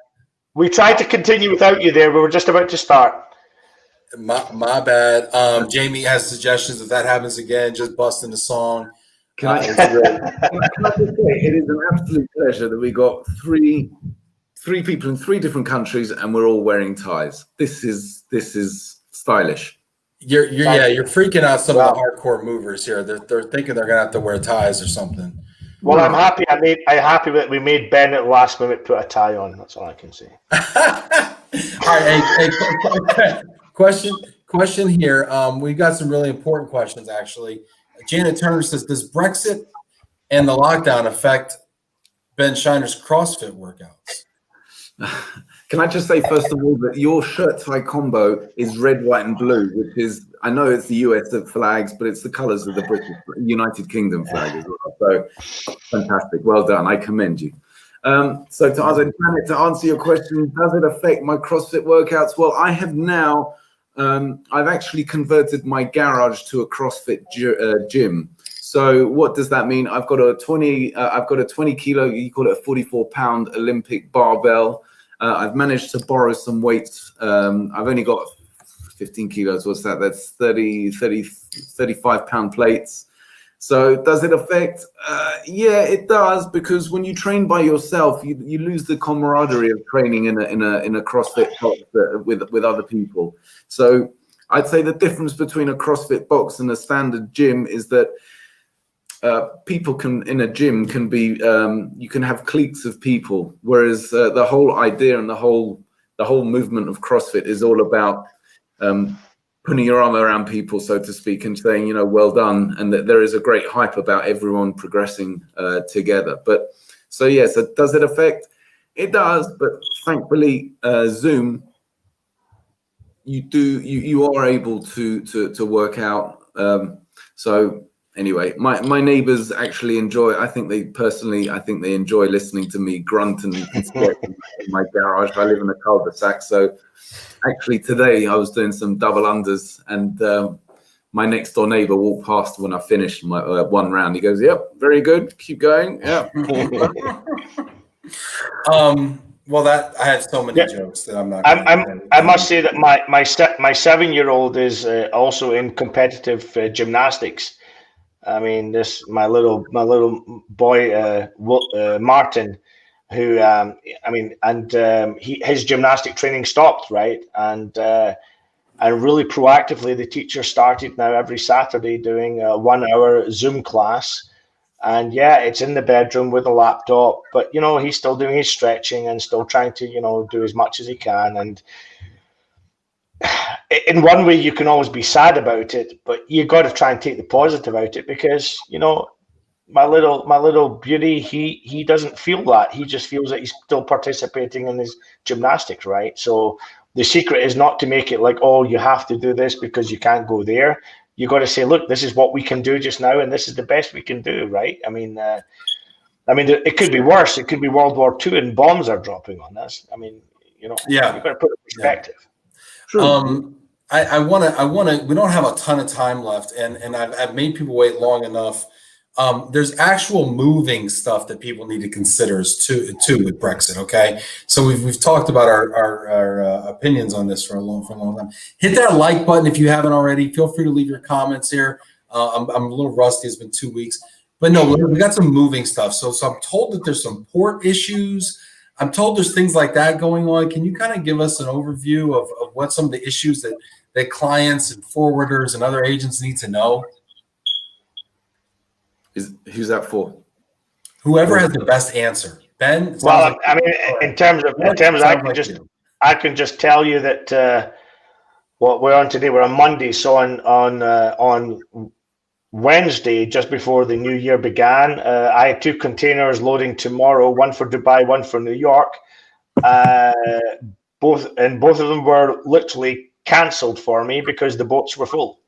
We tried to continue without you there. We were just about to start. My bad. Jamie has suggestions. If that happens again, just bust in the song. Can I just say, it is an absolute pleasure that we got three people in 3 different countries, and we're all wearing ties. This is stylish. You're freaking out some of the hardcore movers here. They're thinking they're gonna have to wear ties or something. Well, I'm happy. I'm happy that we made Ben at the last minute put a tie on. That's all I can say. All right. Hey, question here. We got some really important questions actually. Janet Turner says, "Does Brexit and the lockdown affect Ben Scheiner's CrossFit workouts?" Can I just say, first of all, that your shirt tie combo is red, white, and blue, which is, I know it's the US flags, but it's the colors of the British United Kingdom flag as well. So fantastic. Well done. I commend you. So to answer your question, does it affect my CrossFit workouts? Well, I have now, I've actually converted my garage to a CrossFit gym. So what does that mean? I've got a 20 kilo, you call it a 44-pound Olympic barbell. I've managed to borrow some weights. I've only got 15 kilos. What's that? That's 35-pound plates. So does it affect? Yeah, it does, because when you train by yourself, you lose the camaraderie of training in a CrossFit box with other people. So I'd say the difference between a CrossFit box and a standard gym is that people in a gym can be, you can have cliques of people, whereas the whole idea and the whole movement of CrossFit is all about putting your arm around people, so to speak, and saying, well done, and that there is a great hype about everyone progressing together. But so does it affect? It does, but thankfully Zoom, you are able to work out. So anyway, my neighbors actually enjoy. I think they enjoy listening to me grunt and sweat in my garage. I live in a cul-de-sac, so actually today I was doing some double unders, and my next door neighbor walked past when I finished my one round. He goes, "Yep, very good. Keep going." Yeah. Well, that I had so many jokes that I'm not. I must say that my 7-year-old is also in competitive gymnastics. I mean, my little boy Martin, who his gymnastic training stopped, right, and really proactively the teacher started now every Saturday doing a 1-hour Zoom class. And it's in the bedroom with a laptop, but he's still doing his stretching and still trying to do as much as he can. And in one way, you can always be sad about it, but you got to try and take the positive out of it, because my little beauty, he doesn't feel that. He just feels that he's still participating in his gymnastics, right? So the secret is not to make it like, oh, you have to do this because you can't go there. You got to say, look, this is what we can do just now, and this is the best we can do, right? I mean, it could be worse. It could be World War II and bombs are dropping on us. I mean, you got to put it in perspective. True. I want to. We don't have a ton of time left, and I've made people wait long enough. There's actual moving stuff that people need to consider too with Brexit. Okay, so we've talked about our opinions on this for a long time. Hit that like button if you haven't already. Feel free to leave your comments here. I'm a little rusty. It's been 2 weeks, but no, we got some moving stuff. So I'm told that there's some port issues. I'm told there's things like that going on. Can you kind of give us an overview of what some of the issues that clients and forwarders and other agents need to know? Who's that for? Whoever has the best answer. Ben? Well, I mean, in terms of I can just tell you that what we're on today, we're on Monday. So on Wednesday, just before the new year began, I had 2 containers loading tomorrow, one for Dubai, one for New York. Both of them were literally cancelled for me because the boats were full,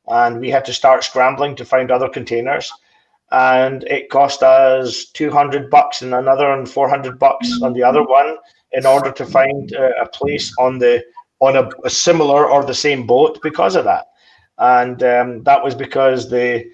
and we had to start scrambling to find other containers. And it cost us $200 and another and $400 on the other one in order to find a place on a similar or the same boat because of that. And that was because the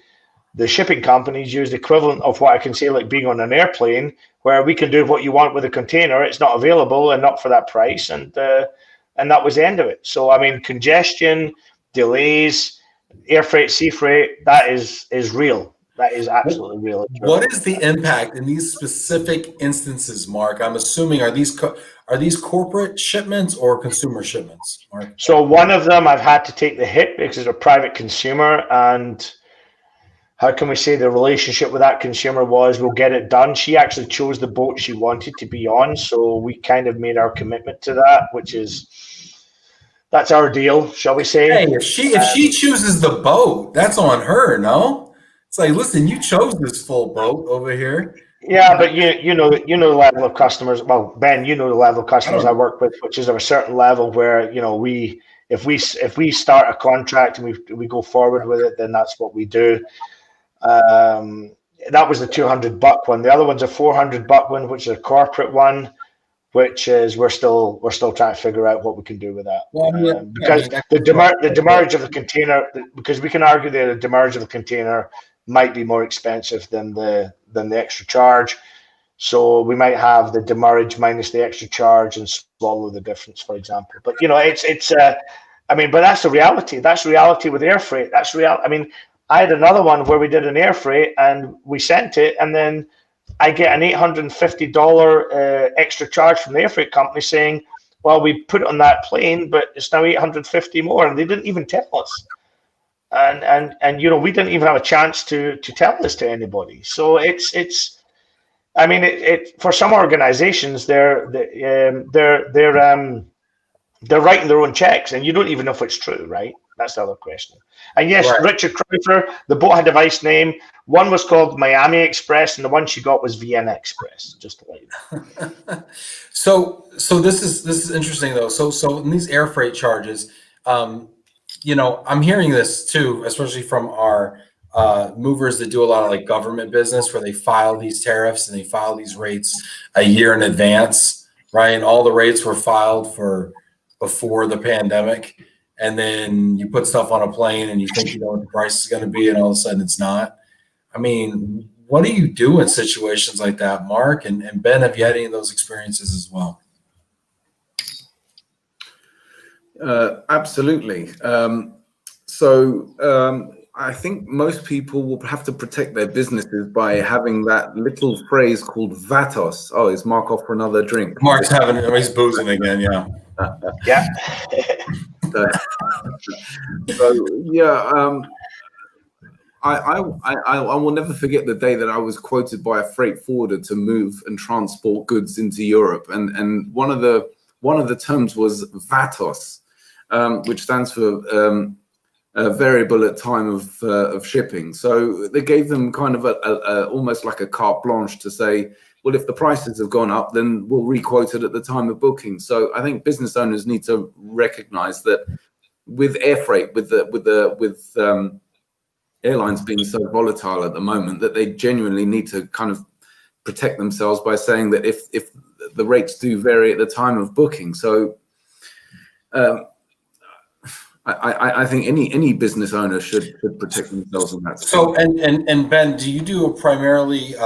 shipping companies use the equivalent of what I can say like being on an airplane, where we can do what you want with a container. It's not available and not for that price. And that was the end of it. So, I mean, congestion, delays, air freight, sea freight, that is real. That is absolutely real. What is the impact in these specific instances, Mark? I'm assuming are these corporate shipments or consumer shipments, Mark? So one of them I've had to take the hit because it's a private consumer, and how can we say the relationship with that consumer was we'll get it done. She actually chose the boat she wanted to be on, so we kind of made our commitment to that, that's our deal, shall we say? Hey, if she chooses the boat, that's on her, no? It's like, listen, you chose this full boat over here. Yeah, but you know the level of customers. Well, Ben, you know the level of customers I work with, which is of a certain level where if we start a contract and we go forward with it, then that's what we do. That was the $200 one. The other one's a $400 one, which is a corporate one, which is we're still trying to figure out what we can do with that. Well, because the demurrage of the container, because we can argue that the demurrage of the container might be more expensive than the extra charge. So we might have the demurrage minus the extra charge and swallow the difference, for example. But but that's the reality. That's reality with air freight. That's real. I mean, I had another one where we did an air freight and we sent it, and then I get an $850 extra charge from the air freight company saying, well, we put it on that plane, but it's now $850 more, and they didn't even tell us. And we didn't even have a chance to tell this to anybody. So it's for some organizations they're writing their own checks, and you don't even know if it's true, right? That's the other question. And yes, right. Richard Crowther, the boat had a device name. One was called Miami Express, and the one she got was Vienna Express. Just to let you know. So this is interesting though. So in these air freight charges, I'm hearing this too, especially from our movers that do a lot of like government business, where they file these tariffs and they file these rates a year in advance, right? And all the rates were filed for before the pandemic. And then you put stuff on a plane and you think you know what the price is going to be, and all of a sudden it's not. I mean, what do you do in situations like that, Mark? And Ben, have you had any of those experiences as well? Absolutely. I think most people will have to protect their businesses by having that little phrase called VATOS. Oh, is Mark off for another drink? Mark's he's boozing again, yeah. Yeah. I will never forget the day that I was quoted by a freight forwarder to move and transport goods into Europe, and one of the terms was VATOS, which stands for variable at time of shipping. So they gave them kind of a almost like a carte blanche to say, well, if the prices have gone up, then we'll re-quote it at the time of booking. So I think business owners need to recognize that with air freight, with airlines being so volatile at the moment, that they genuinely need to kind of protect themselves by saying that if the rates do vary at the time of booking. So I think any business owner should protect themselves on that. So and Ben, do you do primarily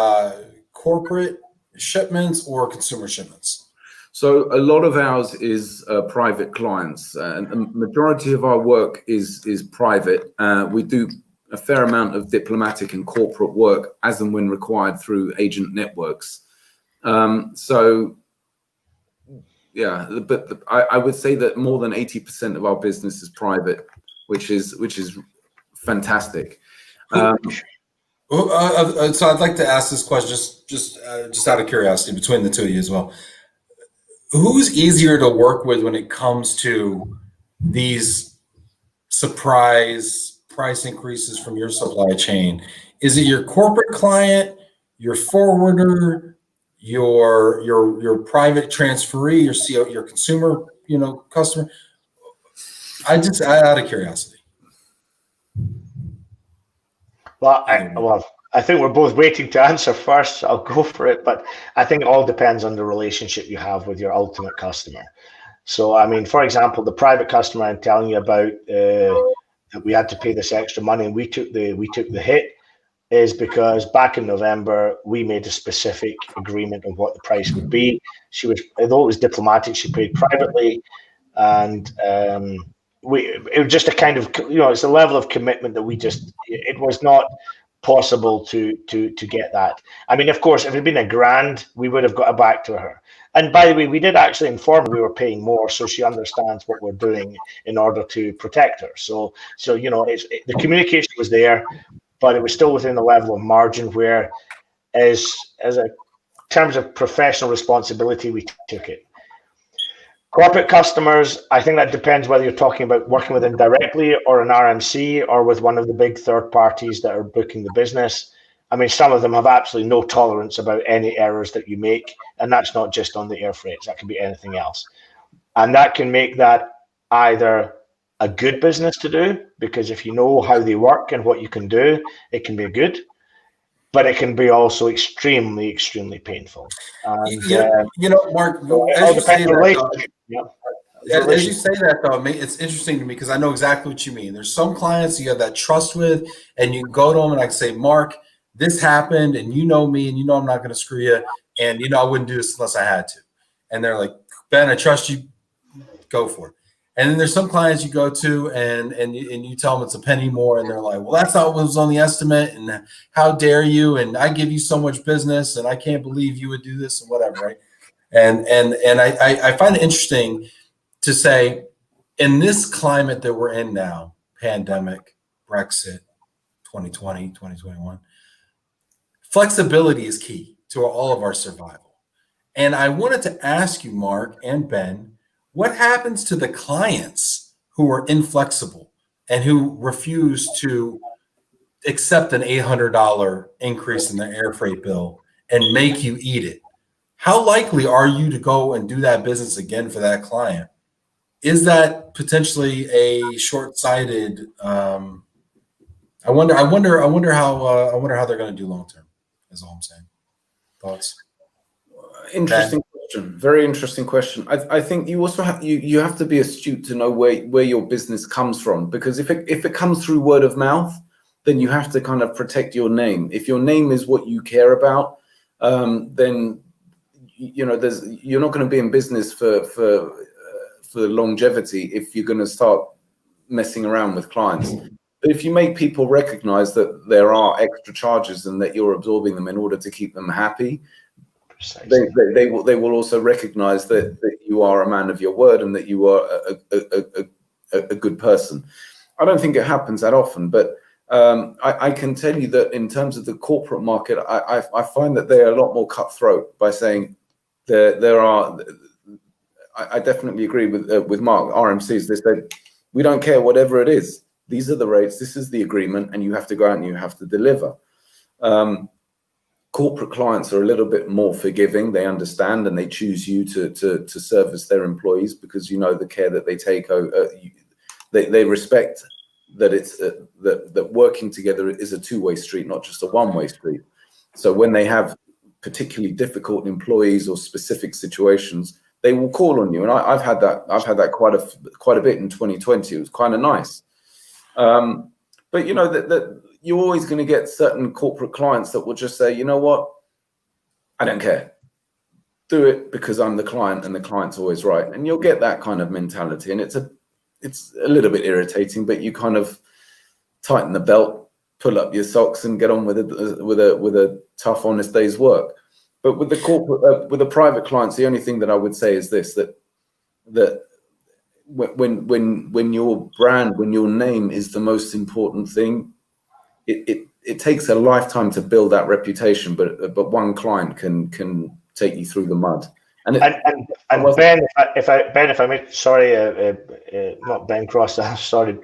corporate shipments or consumer shipments? So a lot of ours is private clients, and the majority of our work is private. We do a fair amount of diplomatic and corporate work as and when required through agent networks. So Yeah, but I would say that more than 80% of our business is private, which is fantastic. So I'd like to ask this question just out of curiosity between the two of you as well. Who's easier to work with when it comes to these surprise price increases from your supply chain? Is it your corporate client, your forwarder, your private transferee, your CO, your consumer, customer? Out of curiosity. Well, I think we're both waiting to answer first. So I'll go for it, but I think it all depends on the relationship you have with your ultimate customer. So, I mean, for example, the private customer I'm telling you about, that we had to pay this extra money and we took the hit, is because back in November we made a specific agreement on what the price would be. Although it was diplomatic, she paid privately, and it was just a kind of, it's a level of commitment that it was not possible to get that. I mean, of course, if it had been $1,000, we would have got it back to her. And by the way, we did actually inform her we were paying more, so she understands what we're doing in order to protect her. So the communication was there, but it was still within the level of margin where, as a terms of professional responsibility, we took it. Corporate customers, I think that depends whether you're talking about working with them directly or an RMC or with one of the big third parties that are booking the business. I mean, some of them have absolutely no tolerance about any errors that you make, and that's not just on the air freights. That can be anything else. And that can make that either a good business to do, because if you know how they work and what you can do, it can be good, but it can be also extremely, extremely painful. And, Mark, as you say that, though, it's interesting to me because I know exactly what you mean. There's some clients you have that trust with, and you go to them and I say, Mark, this happened, and you know me, and you know I'm not going to screw you, and I wouldn't do this unless I had to. And they're like, Ben, I trust you, go for it. And then there's some clients you go to and you tell them it's a penny more, and they're like, well, that's not what was on the estimate, and how dare you, and I give you so much business, and I can't believe you would do this, and whatever, right? And I find it interesting to say, in this climate that we're in now, pandemic, Brexit, 2020, 2021, flexibility is key to all of our survival. And I wanted to ask you, Mark and Ben, what happens to the clients who are inflexible and who refuse to accept an $800 increase in their air freight bill and make you eat it? How likely are you to go and do that business again for that client? Is that potentially a short-sighted? I wonder how they're going to do long term. Is all I'm saying. Thoughts? Interesting question. Very interesting question. I think you also have you have to be astute to know where your business comes from, because if it comes through word of mouth, then you have to kind of protect your name. If your name is what you care about, then you're not going to be in business for longevity if you're going to start messing around with clients. But if you make people recognize that there are extra charges and that you're absorbing them in order to keep them happy, they will also recognize that you are a man of your word and that you are a good person. I don't think it happens that often, but I can tell you that in terms of the corporate market, I find that they are a lot more cutthroat by saying there are. I definitely agree with Mark. RMCs, they say, we don't care whatever it is. These are the rates. This is the agreement, and you have to go out and you have to deliver. Corporate clients are a little bit more forgiving. They understand and they choose you to service their employees because you know the care that they take. They respect that it's that working together is a two-way street, not just a one-way street. So when they have particularly difficult employees or specific situations, they will call on you, and I've had that quite a bit in 2020. It was kind of nice, but you know that you're always going to get certain corporate clients that will just say, you know what, I don't care, do it because I'm the client and the client's always right, and you'll get that kind of mentality, and it's a little bit irritating, but you kind of tighten the belt, pull up your socks, and get on with a tough, honest day's work. But with the corporate, with the private clients, the only thing that I would say is this: that that when your brand, when your name is the most important thing, it takes a lifetime to build that reputation, but one client can take you through the mud. And Ben, if I may, sorry, not Ben Cross, sorry,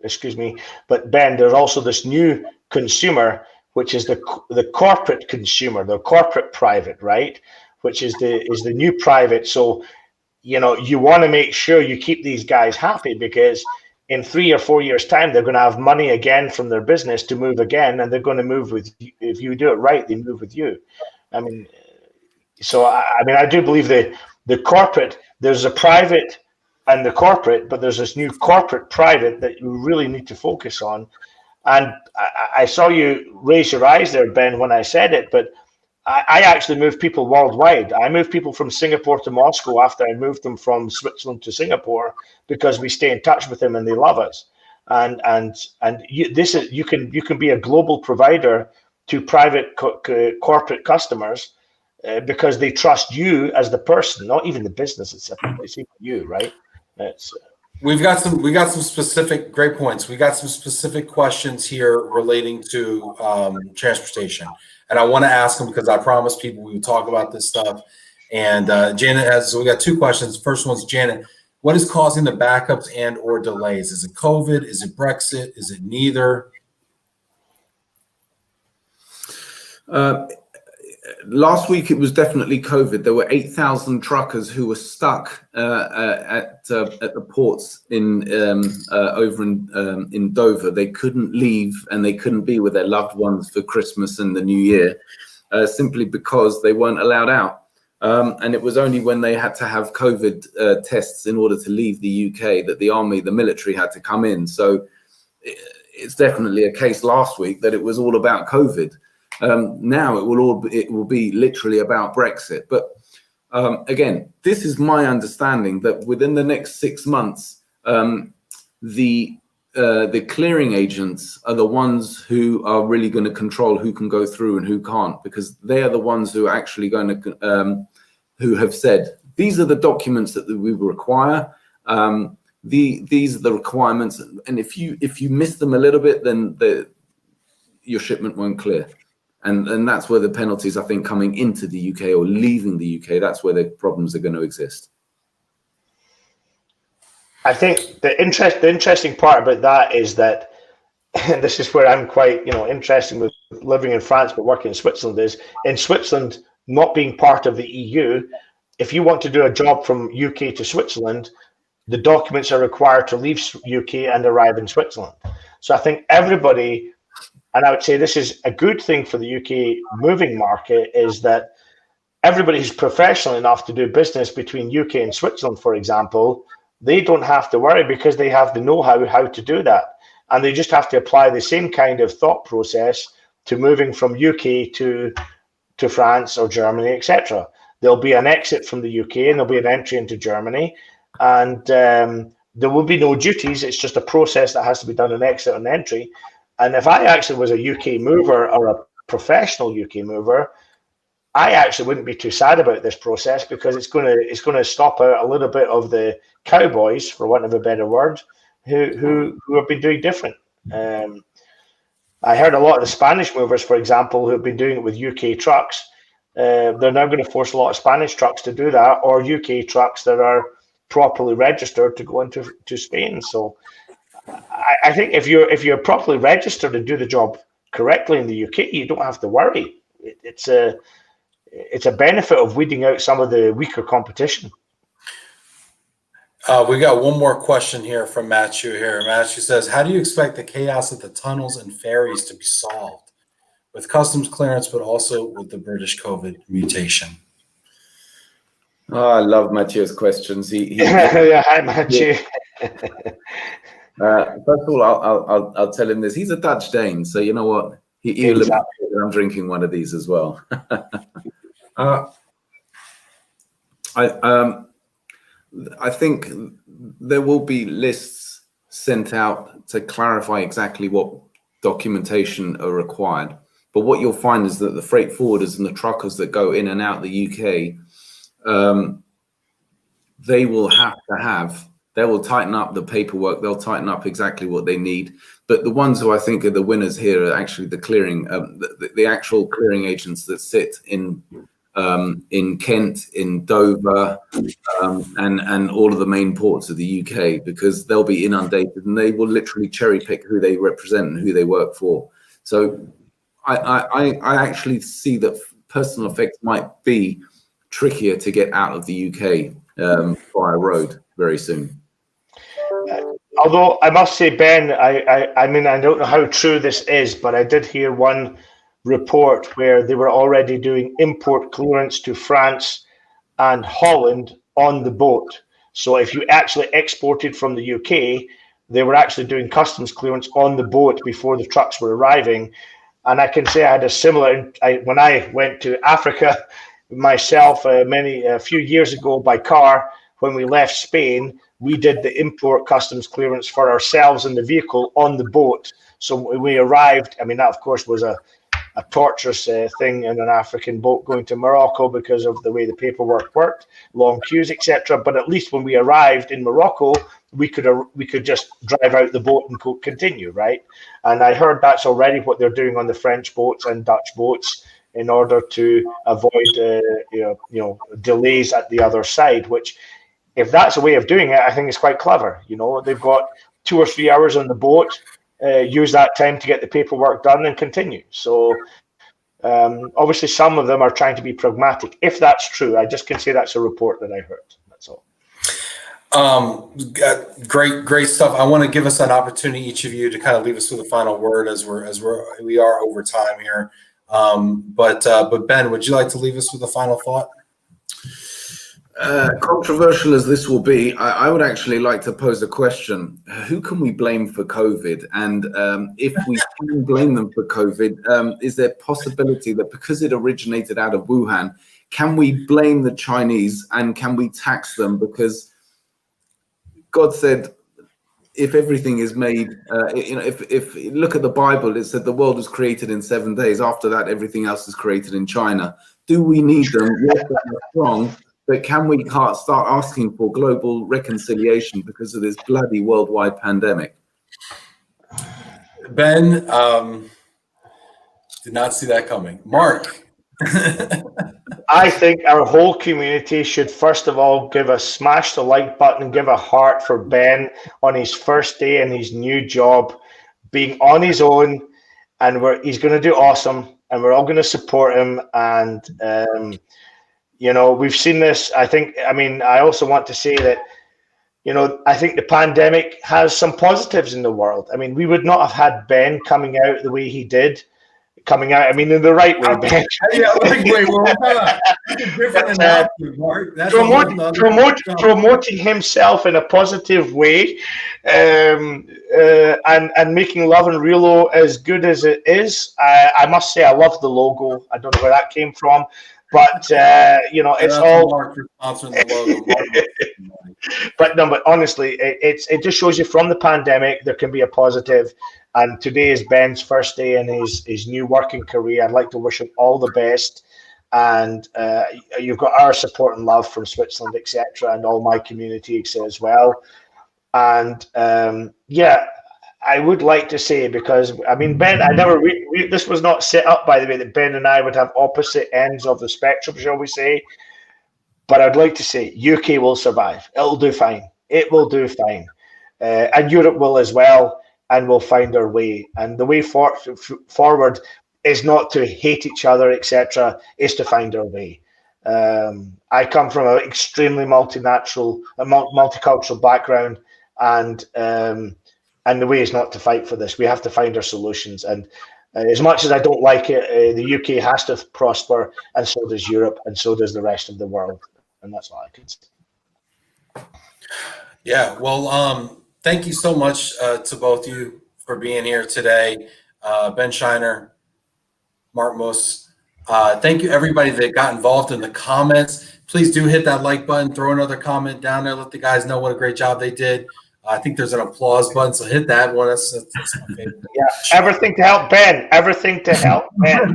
excuse me, but Ben, there's also this new consumer, which is the corporate consumer, the corporate private, right? Which is the new private. So, you know, you want to make sure you keep these guys happy, because in 3 or 4 years' time, they're going to have money again from their business to move again, and they're going to move with you. If you do it right, they move with you. I mean, so I do believe the corporate, there's a private and the corporate, but there's this new corporate private that you really need to focus on. And I saw you raise your eyes there, Ben, when I said it, but I actually move people worldwide. I move people from Singapore to Moscow after I moved them from Switzerland to Singapore, because we stay in touch with them and they love us. And you can be a global provider to private corporate customers because they trust you as the person, not even the business. It's even you, right? We've got some specific, great points. We got some specific questions here relating to transportation, and I want to ask them because I promised people we would talk about this stuff. And Janet has, so we got two questions. First one's Janet. What is causing the backups and or delays? Is it COVID? Is it Brexit? Is it neither? Last week, it was definitely COVID. There were 8,000 truckers who were stuck at the ports in over in Dover. They couldn't leave and they couldn't be with their loved ones for Christmas and the New Year, simply because they weren't allowed out. And it was only when they had to have COVID tests in order to leave the UK that the army, the military, had to come in. So it's definitely a case last week that it was all about COVID. Now it will be literally about Brexit. But again, this is my understanding that within the next 6 months, the clearing agents are the ones who are really going to control who can go through and who can't, because they are the ones who are actually going to who have said these are the documents that we require. These are the requirements, and if you miss them a little bit, then your shipment won't clear. And that's where the penalties, I think, coming into the UK or leaving the UK, that's where the problems are going to exist. I think the interesting part about that is that, and this is where I'm quite, interested with living in France but working in Switzerland, is in Switzerland not being part of the EU, if you want to do a job from UK to Switzerland, the documents are required to leave UK and arrive in Switzerland. So I think everybody, and I would say this is a good thing for the UK moving market, is that everybody who's professional enough to do business between UK and Switzerland, for example, they don't have to worry because they have the know-how how to do that. And they just have to apply the same kind of thought process to moving from UK to France or Germany, etc. There'll be an exit from the UK and there'll be an entry into Germany. And there will be no duties. It's just a process that has to be done, an exit and entry. And if I actually was a UK mover or a professional UK mover, I actually wouldn't be too sad about this process, because it's going to stop out a little bit of the cowboys, for want of a better word, who have been doing different. I heard a lot of the Spanish movers, for example, who have been doing it with UK trucks. They're now going to force a lot of Spanish trucks to do that, or UK trucks that are properly registered to go into Spain. So I think if you're properly registered and do the job correctly in the UK, you don't have to worry. It's a benefit of weeding out some of the weaker competition. We got one more question here from Matthew here. Matthew says, how do you expect the chaos at the tunnels and ferries to be solved with customs clearance, but also with the British COVID mutation? Oh, I love Matthew's questions. Yeah, hi, Matthew. First of all, I'll tell him this. He's a Dutch Dane, so you know what? He'll exactly. I'm drinking one of these as well. I think there will be lists sent out to clarify exactly what documentation are required. But what you'll find is that the freight forwarders and the truckers that go in and out the UK, they will they will tighten up the paperwork. They'll tighten up exactly what they need. But the ones who I think are the winners here are actually the clearing, the actual clearing agents that sit in Kent, in Dover, and all of the main ports of the UK, because they'll be inundated and they will literally cherry pick who they represent and who they work for. So I actually see that personal effects might be trickier to get out of the UK via road very soon. Although I must say, Ben, I mean, I don't know how true this is, but I did hear one report where they were already doing import clearance to France and Holland on the boat. So if you actually exported from the UK, they were actually doing customs clearance on the boat before the trucks were arriving. And I can say I had a similar, when I went to Africa myself a few years ago by car, when we left Spain, we did the import customs clearance for ourselves and the vehicle on the boat. So when we arrived, I mean, that of course was a torturous thing in an African boat going to Morocco because of the way the paperwork worked, long queues, etc. But at least when we arrived in Morocco, we could just drive out the boat and continue, right? And I heard that's already what they're doing on the French boats and Dutch boats in order to avoid delays at the other side. Which, if that's a way of doing it, I think it's quite clever. You know, they've got 2 or 3 hours on the boat. Use that time to get the paperwork done and continue. So obviously some of them are trying to be pragmatic. If that's true, I just can say that's a report that I heard. That's all. Great stuff. I want to give us an opportunity, each of you, to kind of leave us with a final word as we are over time here. But Ben, would you like to leave us with a final thought? Controversial as this will be, I would actually like to pose a question. Who can we blame for COVID? And if we can blame them for COVID, is there possibility that because it originated out of Wuhan, can we blame the Chinese and can we tax them? Because God said, if everything is made, if you look at the Bible, it said the world was created in 7 days. After that, everything else is created in China. Do we need them? Yes, they're strong. But can we start asking for global reconciliation because of this bloody worldwide pandemic? Ben, did not see that coming. Mark. I think our whole community should first of all smash the like button and give a heart for Ben on his first day in his new job, being on his own, and he's going to do awesome, and we're all going to support him. And we've seen this. I also want to say that, I think the pandemic has some positives in the world. I mean, we would not have had Ben coming out the way he did, in the right way, Ben. Yeah, promoting himself in a positive way, and making Love and Relo as good as it is. I must say, I love the logo. I don't know where that came from. But it's all. But honestly, it just shows you from the pandemic there can be a positive. And today is Ben's first day in his new working career. I'd like to wish him all the best. And you've got our support and love from Switzerland, etc., and all my community as well. And I would like to say, because Ben, this was not set up, by the way, that Ben and I would have opposite ends of the spectrum, shall we say. But I'd like to say UK will survive. It'll do fine. It will do fine. And Europe will as well, and we'll find our way. And the way forward is not to hate each other, etc., is to find our way. I come from an extremely multicultural background, and the way is not to fight for this. We have to find our solutions. And as much as I don't like it, the UK has to prosper, and so does Europe, and so does the rest of the world. And that's all I can say. Yeah, well, thank you so much to both of you for being here today. Ben Scheiner, Mark Muss. Thank you, everybody that got involved in the comments. Please do hit that like button, throw another comment down there, let the guys know what a great job they did. I think there's an applause button, so hit that one. That's my favorite. Yeah, everything to help Ben. Everything to help Ben.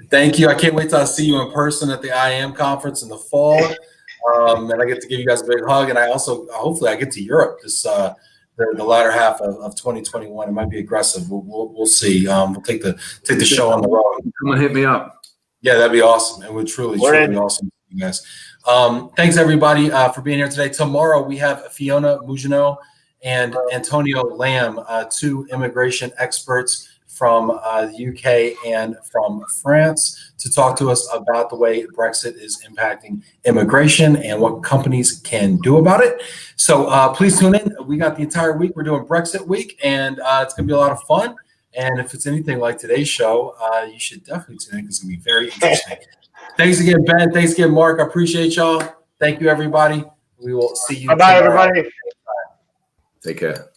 Thank you. I can't wait till I see you in person at the IAM conference in the fall. And I get to give you guys a big hug. And I also, hopefully I get to Europe this, the latter half of 2021. It might be aggressive. We'll see. We'll take the show on the road. Come and hit me up. Yeah, that'd be awesome. It would truly be awesome, you guys. Thanks everybody for being here today. Tomorrow we have Fiona Mougineau and Antonio Lamb, two immigration experts from the UK and from France, to talk to us about the way Brexit is impacting immigration and what companies can do about it. So please tune in. We got the entire week. We're doing Brexit week, and it's going to be a lot of fun. And if it's anything like today's show, you should definitely tune in because it's going to be very interesting. Thanks again, Ben. Thanks again, Mark. I appreciate y'all. Thank you, everybody. We will see you. Bye-bye, everybody. Take care.